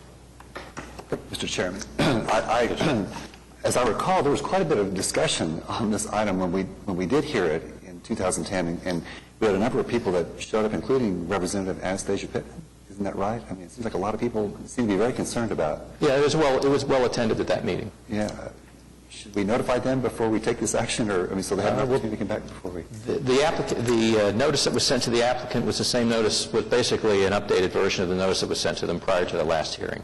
K: Mr. Chairman, as I recall, there was quite a bit of discussion on this item when we did hear it in 2010, and we had a number of people that showed up, including Representative Anastasia Pittman. Isn't that right? I mean, it seems like a lot of people seem to be very concerned about.
F: Yeah, it was well attended at that meeting.
K: Yeah. Should we notify them before we take this action, or, I mean, so they have an opportunity to come back before we...
F: The notice that was sent to the applicant was the same notice, was basically an updated version of the notice that was sent to them prior to the last hearing.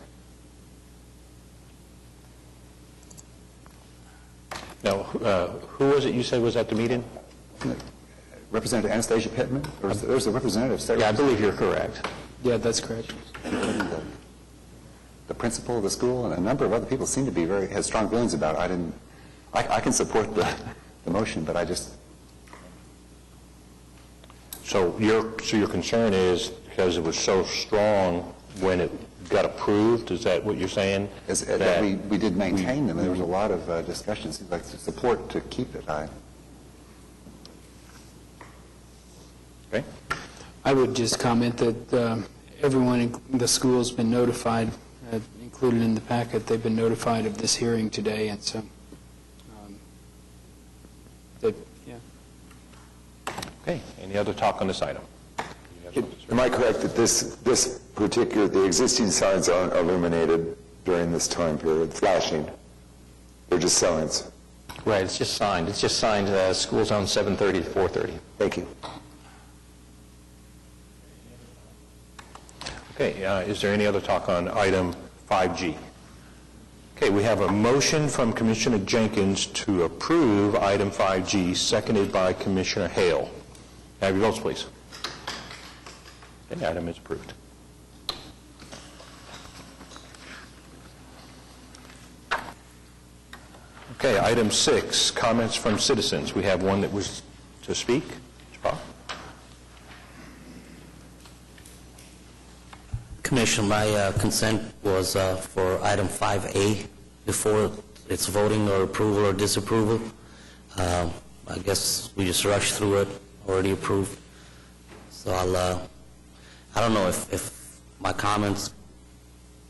A: Now, who was it you said was at the meeting?
K: Representative Anastasia Pittman? Or there's a representative.
F: Yeah, I believe you're correct.
B: Yeah, that's correct.
K: The principal of the school and a number of other people seem to be had strong feelings about it. I can support the motion, but I just...
A: So your concern is because it was so strong when it got approved, is that what you're saying?
K: That we did maintain them, and there was a lot of discussion, seems like support to keep it.
A: Okay.
B: I would just comment that everyone in the school has been notified, included in the packet, they've been notified of this hearing today, and so, yeah.
A: Okay, any other talk on this item?
J: Am I correct that the existing signs aren't illuminated during this time period, flashing? They're just signs?
F: Right, it's just signed. It's just signed school zone 7:30 to 4:30.
J: Thank you.
A: Okay, is there any other talk on item 5G? Okay, we have a motion from Commissioner Jenkins to approve item 5G, seconded by Commissioner Hale. Have your votes, please. The item is approved. Okay, item 6, comments from citizens. We have one that was to speak. Mr. Bob?
O: Commissioner, my consent was for item 5A before it's voting or approval or disapproval. I guess we just rushed through it, already approved. So I don't know if my comments,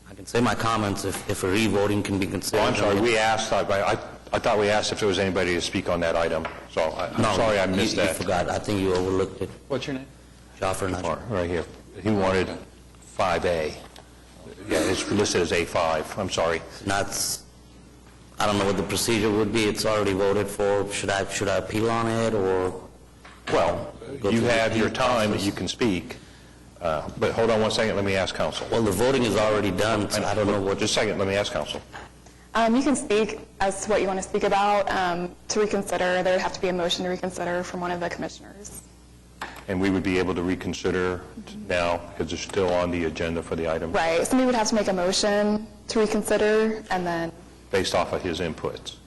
O: I can say my comments if a re-voting can be considered.
A: Oh, I'm sorry, we asked, I thought we asked if there was anybody to speak on that item, so I'm sorry I missed that.
O: You forgot, I think you overlooked it.
B: What's your name?
O: Jaffer Najm.
A: Right here. He wanted 5A. Yeah, it's listed as A5. I'm sorry.
O: I don't know what the procedure would be. It's already voted for. Should I appeal on it, or?
A: Well, you have your time that you can speak, but hold on one second. Let me ask counsel.
O: Well, the voting is already done, so I don't know what.
A: Just a second. Let me ask counsel.
P: You can speak as to what you want to speak about. To reconsider, there would have to be a motion to reconsider from one of the commissioners.
A: And we would be able to reconsider now because it's still on the agenda for the item?
P: Right. Somebody would have to make a motion to reconsider, and then...
A: Based off of his inputs?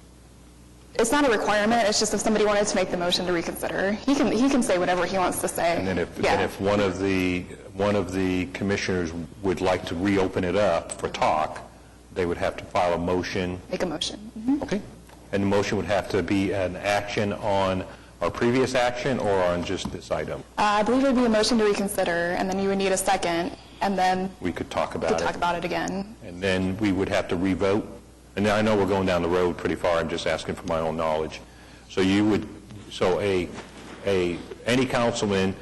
P: It's not a requirement. It's just if somebody wanted to make the motion to reconsider. He can say whatever he wants to say.
A: And then if one of the commissioners would like to reopen it up for talk, they would have to file a motion?
P: Make a motion. Mm-hmm.
A: Okay. And the motion would have to be an action on our previous action or on just this item?
P: I believe it would be a motion to reconsider, and then you would need a second, and then
A: we could talk about
P: it. Talk about it again.
A: And then we would have to revote. And I know we're going down the road pretty far. I'm just asking for my own knowledge. So any councilman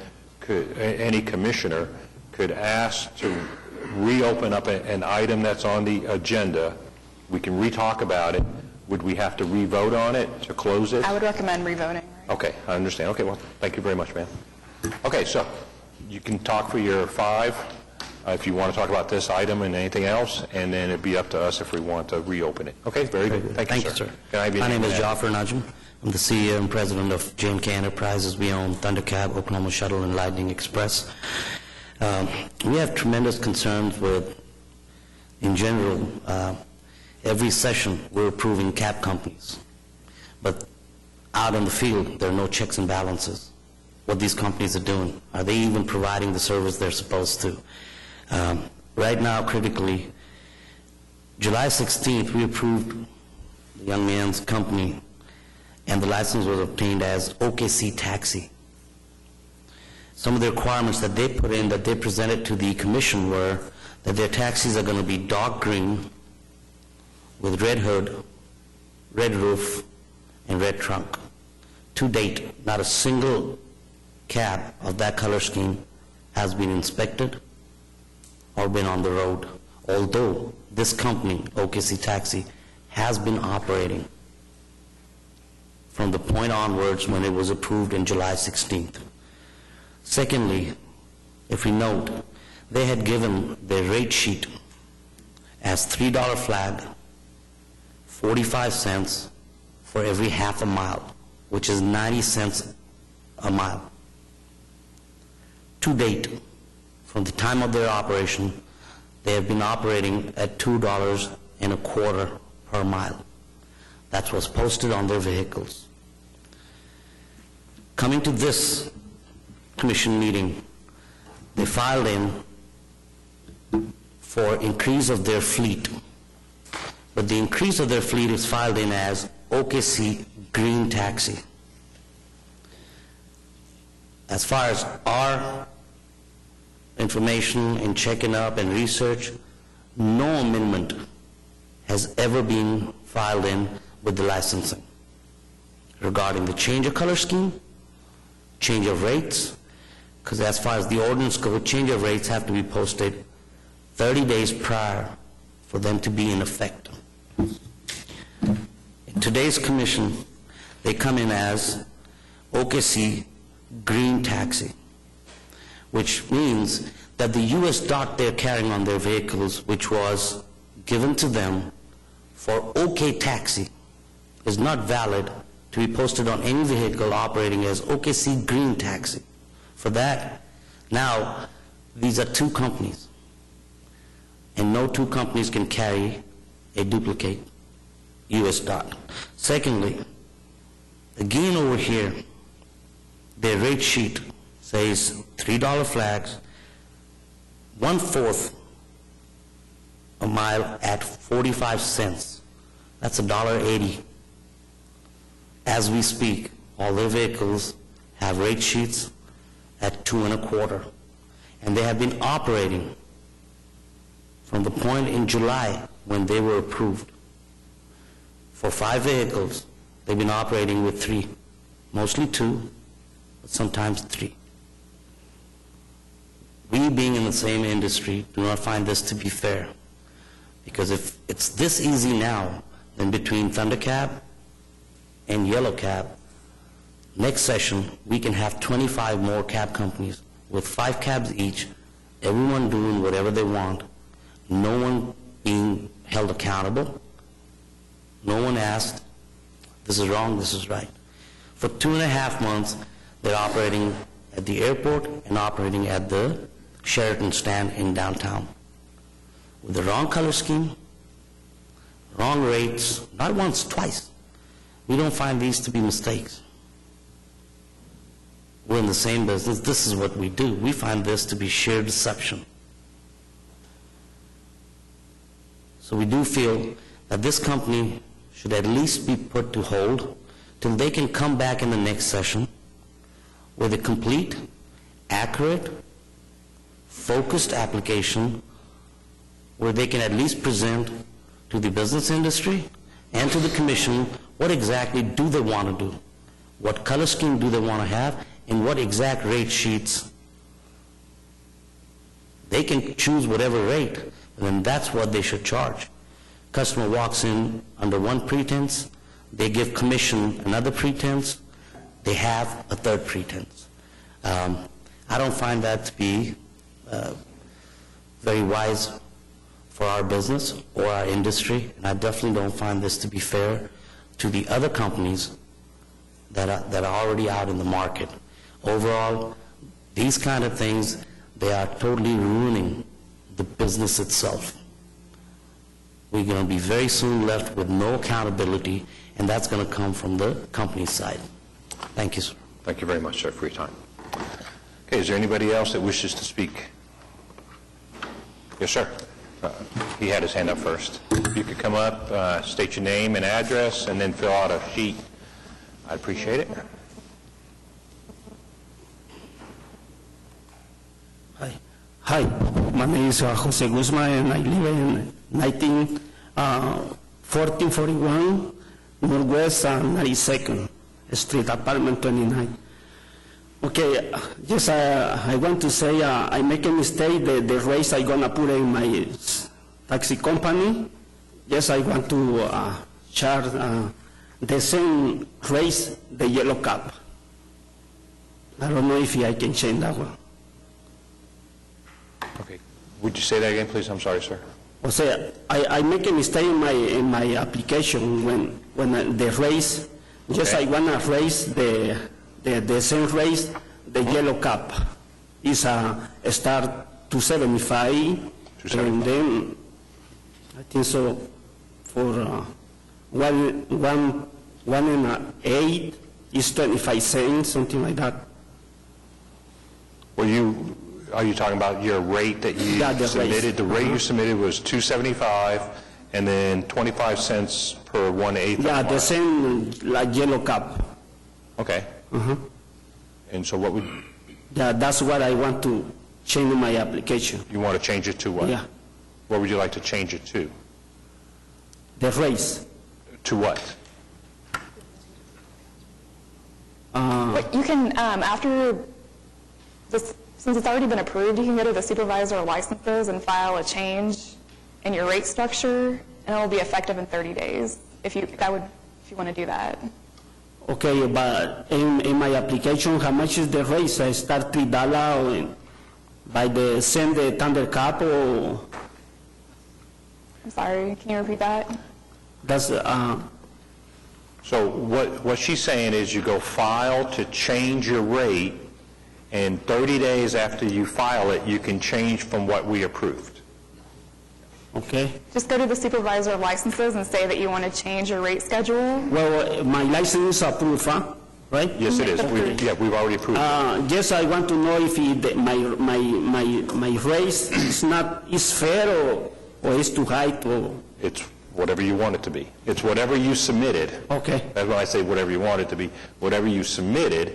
A: any commissioner could ask to reopen up an item that's on the agenda. We can re-talk about it. Would we have to re-vote on it to close it?
P: I would recommend re-voting.
A: Okay, I understand. Okay, well, thank you very much, ma'am. Okay, so you can talk for your 5 if you want to talk about this item and anything else, and then it'd be up to us if we want to reopen it. Okay, very good. Thank you, sir. Can I have your
O: My name is
A: ma'am?
O: Jaffer Najm. I'm the CEO and president of J&K Enterprises. We own Thundercab, Oklahoma Shuttle, and Lightning Express. We have tremendous concerns with, in general, every session we're approving cab companies. But out in the field, there are no checks and balances. What these companies are doing, are they even providing the service they're supposed to? Right now, critically, July 16th, we approved the young man's company, and the license was obtained as OKC Taxi. Some of the requirements that they put in, that they presented to the commission, were that their taxis are going to be dark green with red hood, red roof, and red trunk. To date, not a single cab of that color scheme has been inspected or been on the road, although this company, OKC Taxi, has been operating from the point onwards when it was approved in July 16th. Secondly, if we note, they had given their rate sheet as $3 flag, 45 cents for every half a mile, which is 90 cents a mile. To date, from the time of their operation, they have been operating at $2.25 per mile. That's what's posted on their vehicles. Coming to this commission meeting, they filed in for increase of their fleet. But the increase of their fleet is filed in as OKC Green Taxi. As far as our information and checking up and research, no amendment has ever been filed in with the licensing regarding the change of color scheme, change of rates, because as far as the ordinance goes, change of rates have to be posted 30 days prior for them to be in effect. In today's commission, they come in as OKC Green Taxi, which means that the US dot they're carrying on their vehicles, which was given to them for OK Taxi, is not valid to be posted on any vehicle operating as OKC Green Taxi. For that, now, these are two companies, and no two companies can carry a duplicate US dot. Secondly, again over here, their rate sheet says $3 flags, 1/4 a mile at 45 cents. That's $1.80. As we speak, all their vehicles have rate sheets at 2.25, and they have been operating from the point in July when they were approved. For 5 vehicles, they've been operating with 3, mostly 2, but sometimes 3. We, being in the same industry, do not find this to be fair, because if it's this easy now, then between Thundercab and Yellow Cab, next session, we can have 25 more cab companies with 5 cabs each, everyone doing whatever they want, no one being held accountable, no one asked, this is wrong, this is right. For 2.5 months, they're operating at the airport and operating at the Sheraton stand in downtown with the wrong color scheme, wrong rates, not once, twice. We don't find these to be mistakes. We're in the same business. This is what we do. We find this to be sheer deception. So we do feel that this company should at least be put to hold till they can come back in the next session with a complete, accurate, focused application where they can at least present to the business industry and to the commission what exactly do they want to do, what color scheme do they want to have, and what exact rate sheets. They can choose whatever rate, and then that's what they should charge. Customer walks in under one pretense, they give commission another pretense, they have a third pretense. I don't find that to be very wise for our business or our industry, and I definitely don't find this to be fair to the other companies that are already out in the market. Overall, these kind of things, they are totally ruining the business itself. We're going to be very soon left with no accountability, and that's going to come from the company side. Thank you, sir.
A: Thank you very much, sir, for your time. Okay, is there anybody else that wishes to speak? Yes, sir. He had his hand up first. If you could come up, state your name and address, and then fill out a sheet, I'd appreciate it.
Q: Hi, my name is Jose Guzman, and I live in 1441 Northwest 92nd Street, apartment 29. Okay, yes, I want to say I make a mistake. The race I gonna put in my taxi company. Yes, I want to charge the same race, the yellow cab. I don't know if I can change that one.
A: Okay. Would you say that again, please? I'm sorry, sir.
Q: O sea, I make a mistake in my application when the race. Yes,
A: Okay.
Q: I wanna race the same race, the yellow cap is start 275, and then I think so for 1.8 is 25 cents, something like that.
A: Are you talking about your rate that you
Q: Yeah, the
A: submitted?
Q: rate.
A: The rate you submitted was 275, and then 25 cents per 1/8 of a
Q: Yeah,
A: mile.
Q: the same like yellow cap.
A: Okay. And so what would,
Q: Yeah, that's what I want to change in my application.
A: you want to change it to what?
Q: Yeah,
A: What would you like to change it to?
Q: the race.
A: To what?
P: But you can, after this, since it's already been approved, you can go to the supervisor of licenses and file a change in your rate structure, and it'll be effective in 30 days, if you want to do that.
Q: Okay, but in my application, how much is the race? I start $3 by the same the Thunder Cup, or
P: I'm sorry, can you repeat that?
Q: that's,
A: So what she's saying is you go file to change your rate, and 30 days after you file it, you can change from what we approved.
Q: okay.
P: Just go to the supervisor of licenses and say that you want to change your rate schedule.
Q: Well, my license is approved, huh? Right?
A: Yes, it is. We've already approved it.
Q: Yes, I want to know if my race is fair or is too high or...
A: It's whatever you want it to be. It's whatever you submitted.
Q: Okay.
A: That's when I say whatever you want it to be. Whatever you submitted,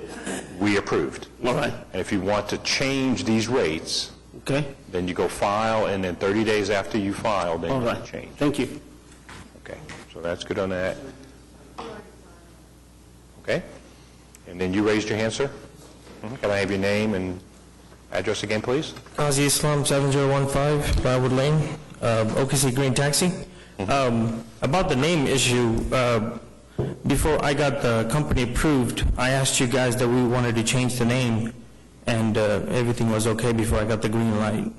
A: we approved.
Q: All right.
A: And if you want to change these rates,
Q: Okay.
A: then you go file, and then 30 days after you file, then
Q: All
A: you
Q: right.
A: can change.
Q: Thank you.
A: Okay, so that's good on that. Okay? And then you raised your hand, sir? Can I have your name and address again, please?
E: Qazi Islam, 7015 Briarwood Lane, OKC Green Taxi. About the name issue, before I got the company approved, I asked you guys that we wanted to change the name, and everything was okay before I got the green light.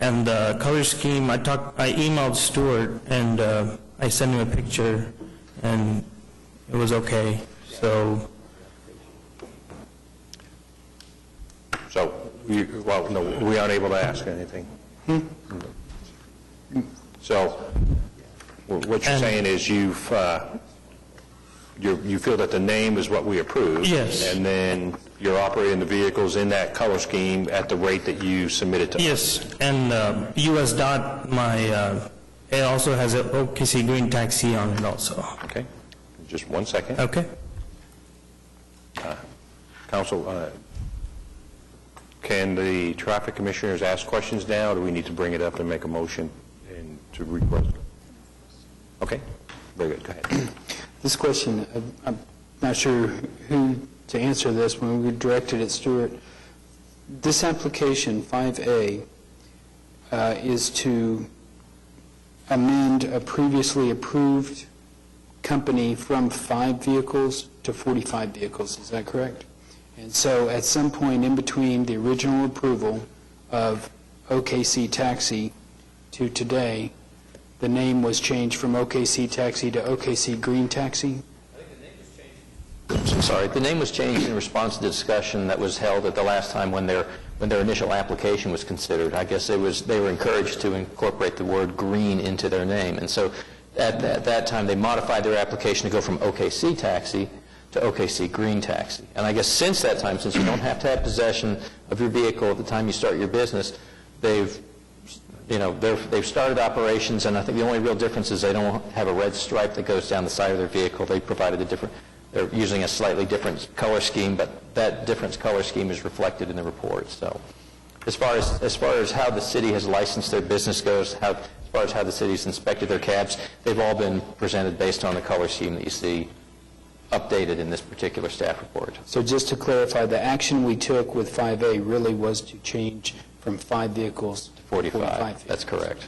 E: And the color scheme, I emailed Stuart, and I sent him a picture, and it was okay. So
A: we aren't able to ask anything. So what you're saying is you feel that the name is what we approved?
E: Yes.
A: And then you're operating the vehicles in that color scheme at the rate that you submitted to us?
E: yes, and US Dot, it also has an OKC Green Taxi on it also.
A: Okay, just 1 second.
E: Okay.
A: Council, can the traffic commissioners ask questions now, or do we need to bring it up and make a motion and to request? Okay, very good, go ahead.
B: This question, I'm not sure who to answer this when we directed at Stuart. This application, 5A, is to amend a previously approved company from 5 vehicles to 45 vehicles, is that correct? And so at some point in between the original approval of OKC Taxi to today, the name was changed from OKC Taxi to OKC Green Taxi?
F: Sorry, the name was changed in response to the discussion that was held at the last time when their initial application was considered. I guess they were encouraged to incorporate the word green into their name. And so at that time, they modified their application to go from OKC Taxi to OKC Green Taxi. And I guess since that time, since you don't have to have possession of your vehicle at the time you start your business, they've started operations, and I think the only real difference is they don't have a red stripe that goes down the side of their vehicle. They provided they're using a slightly different color scheme, but that different color scheme is reflected in the report. So as far as how the city has licensed their business goes, as far as how the city's inspected their cabs, they've all been presented based on the color scheme that you see updated in this particular staff report.
B: So just to clarify, the action we took with 5A really was to change from 5 vehicles to 45 vehicles.
F: That's correct.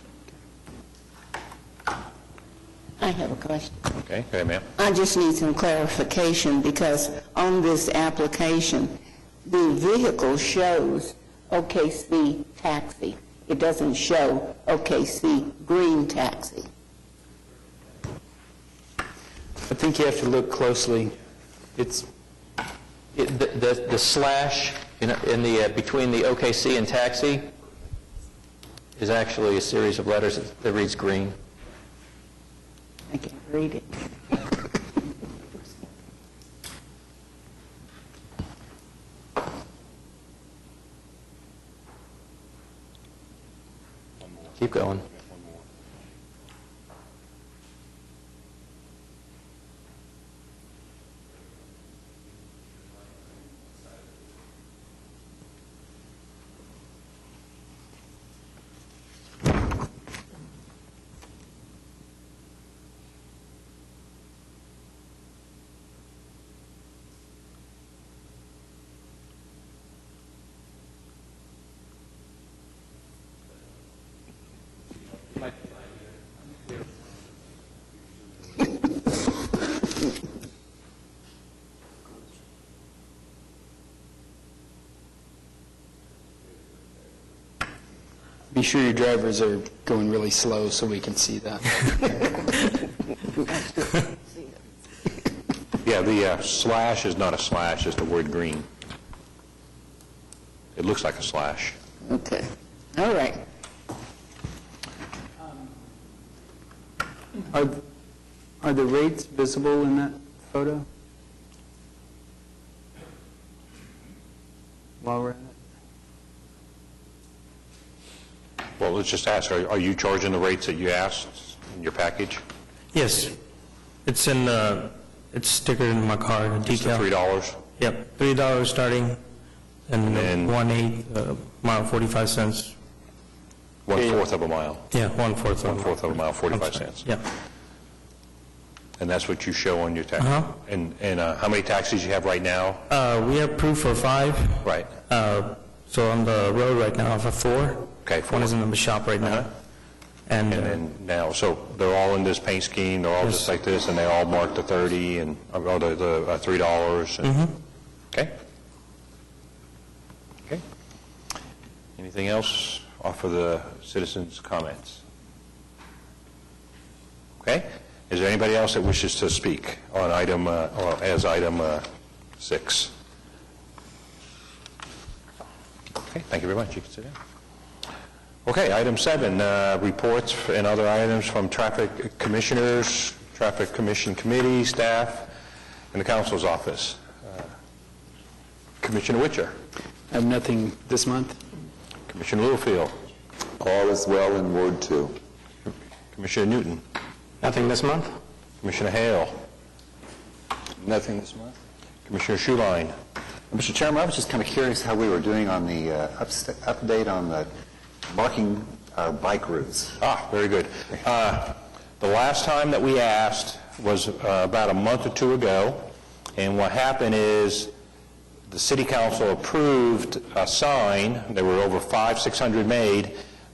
N: I have a question.
A: Okay, go ahead, ma'am.
N: I just need some clarification because on this application, the vehicle shows OKC taxi. It doesn't show OKC green taxi.
B: I think you have to look closely. It's
F: The slash in the between the OKC and taxi is actually a series of letters that reads green.
N: I can't read it.
F: Keep going.
B: Be sure your drivers are going really slow so we can see that.
A: Yeah, the slash is not a slash, it's the word green. It looks like a slash.
N: Okay. All right.
B: Are the rates visible in that photo? While we're at it?
A: Well, let's just ask, are you charging the rates that you asked in your package?
E: Yes. It's in, it's stickered in my car, a
A: It's the
E: decal.
A: $3?
E: Yep, $3 starting, and
A: then
E: 1/8 mile, 45 cents.
A: 1/4 of a mile.
E: Yeah, 1/4 of a mile.
A: 1/4 of a mile, 45 cents.
E: Yeah.
A: And that's what you show on your tax?
E: Uh-huh.
A: And how many taxis you have right now?
E: We have proof for 5.
A: Right.
E: So on the road right now, I have 4.
A: Okay, 4.
E: One is in the shop right now. And
A: And then now, so they're all in this paint scheme, they're all just like this, and they all mark the 30 and, or the $3? And, Okay. Okay. Anything else off of the citizens' comments? Okay. Is there anybody else that wishes to speak on item, or as item 6? Okay, thank you very much. You can sit down. Okay, item 7, reports and other items from traffic commissioners, traffic commission committee, staff, and the council's office. Commissioner Witcher.
B: I have nothing this month.
A: Commissioner Littlefield.
J: All is well in Ward 2.
A: Commissioner Newton.
F: Nothing this month?
A: Commissioner Hale.
M: Nothing this month?
A: Commissioner Schuline.
K: Mr. Chairman, I was just kind of curious how we were doing on the update on the marking our bike routes.
A: Very good. The last time that we asked was about a month or two ago, and what happened is the city council approved a sign. There were over 500-600 made,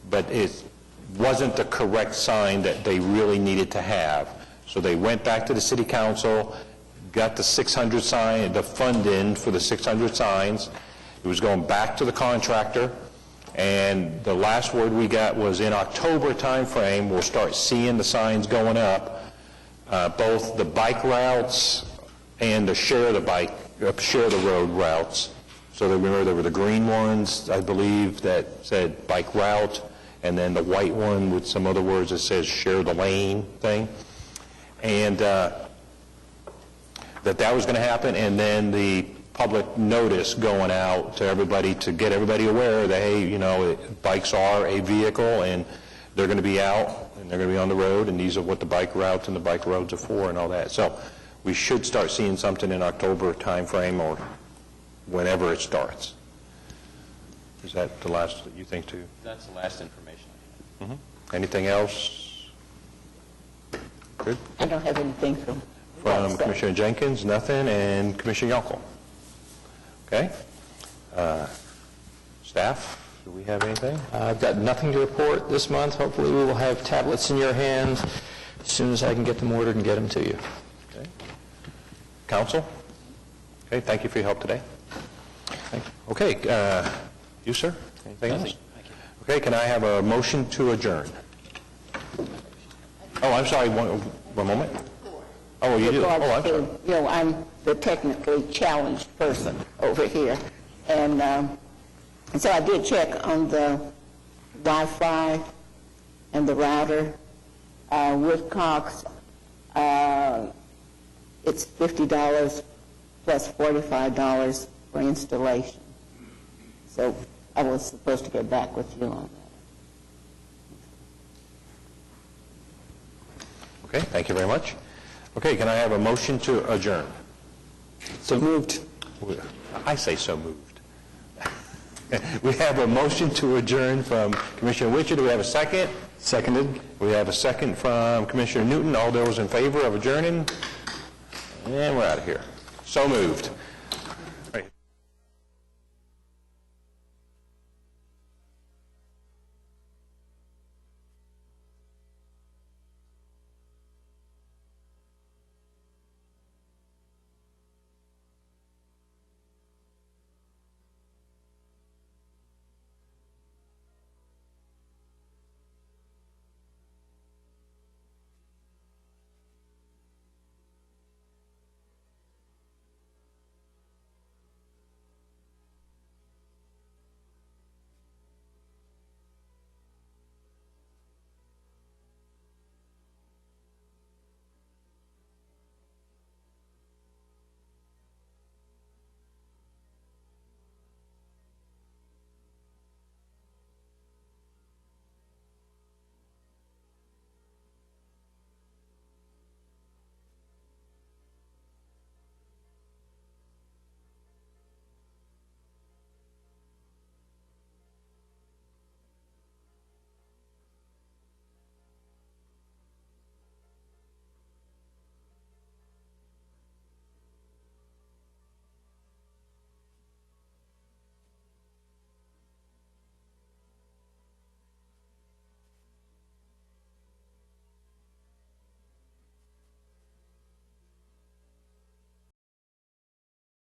A: but it wasn't the correct sign that they really needed to have. So they went back to the city council, got the 600 sign, the fund in for the 600 signs. It was going back to the contractor, and the last word we got was in October timeframe, we'll start seeing the signs going up, both the bike routes and the share the road routes. So that remember there were the green ones, I believe, that said bike route, and then the white one with some other words that says share the lane thing. And that was going to happen, and then the public notice going out to everybody to get everybody aware that, hey, you know, bikes are a vehicle, and they're going to be out, and they're going to be on the road, and these are what the bike routes and the bike roads are for and all that. So we should start seeing something in October timeframe or whenever it starts. Is that the last that you think, too?
F: That's the last information I have.
A: Anything else? Good.
N: I don't have anything from
A: From Commissioner Jenkins, nothing, and Commissioner Yonkel. Okay. Staff, do we have anything?
F: I've got nothing to report this month. Hopefully, we will have tablets in your hands as soon as I can get them ordered and get them to you.
A: Okay. Council? Okay, thank you for your help today.
F: Thank you.
A: Okay, you, sir? Anything else? Okay, can I have a motion to adjourn? Oh, I'm sorry, one moment. Oh, you do? Oh, I'm sorry.
N: You know, I'm the technically challenged person over here. And so I did check on the Wi-Fi and the router. With Cox, it's $50 plus $45 for installation. So I was supposed to get back with you on that.
A: Okay, thank you very much. Okay, can I have a motion to adjourn?
B: So moved.
A: I say so moved. We have a motion to adjourn from Commissioner Witcher. Do we have a second?
K: Seconded.
A: We have a second from Commissioner Newton. All those in favor of adjourning? And we're out of here. So moved.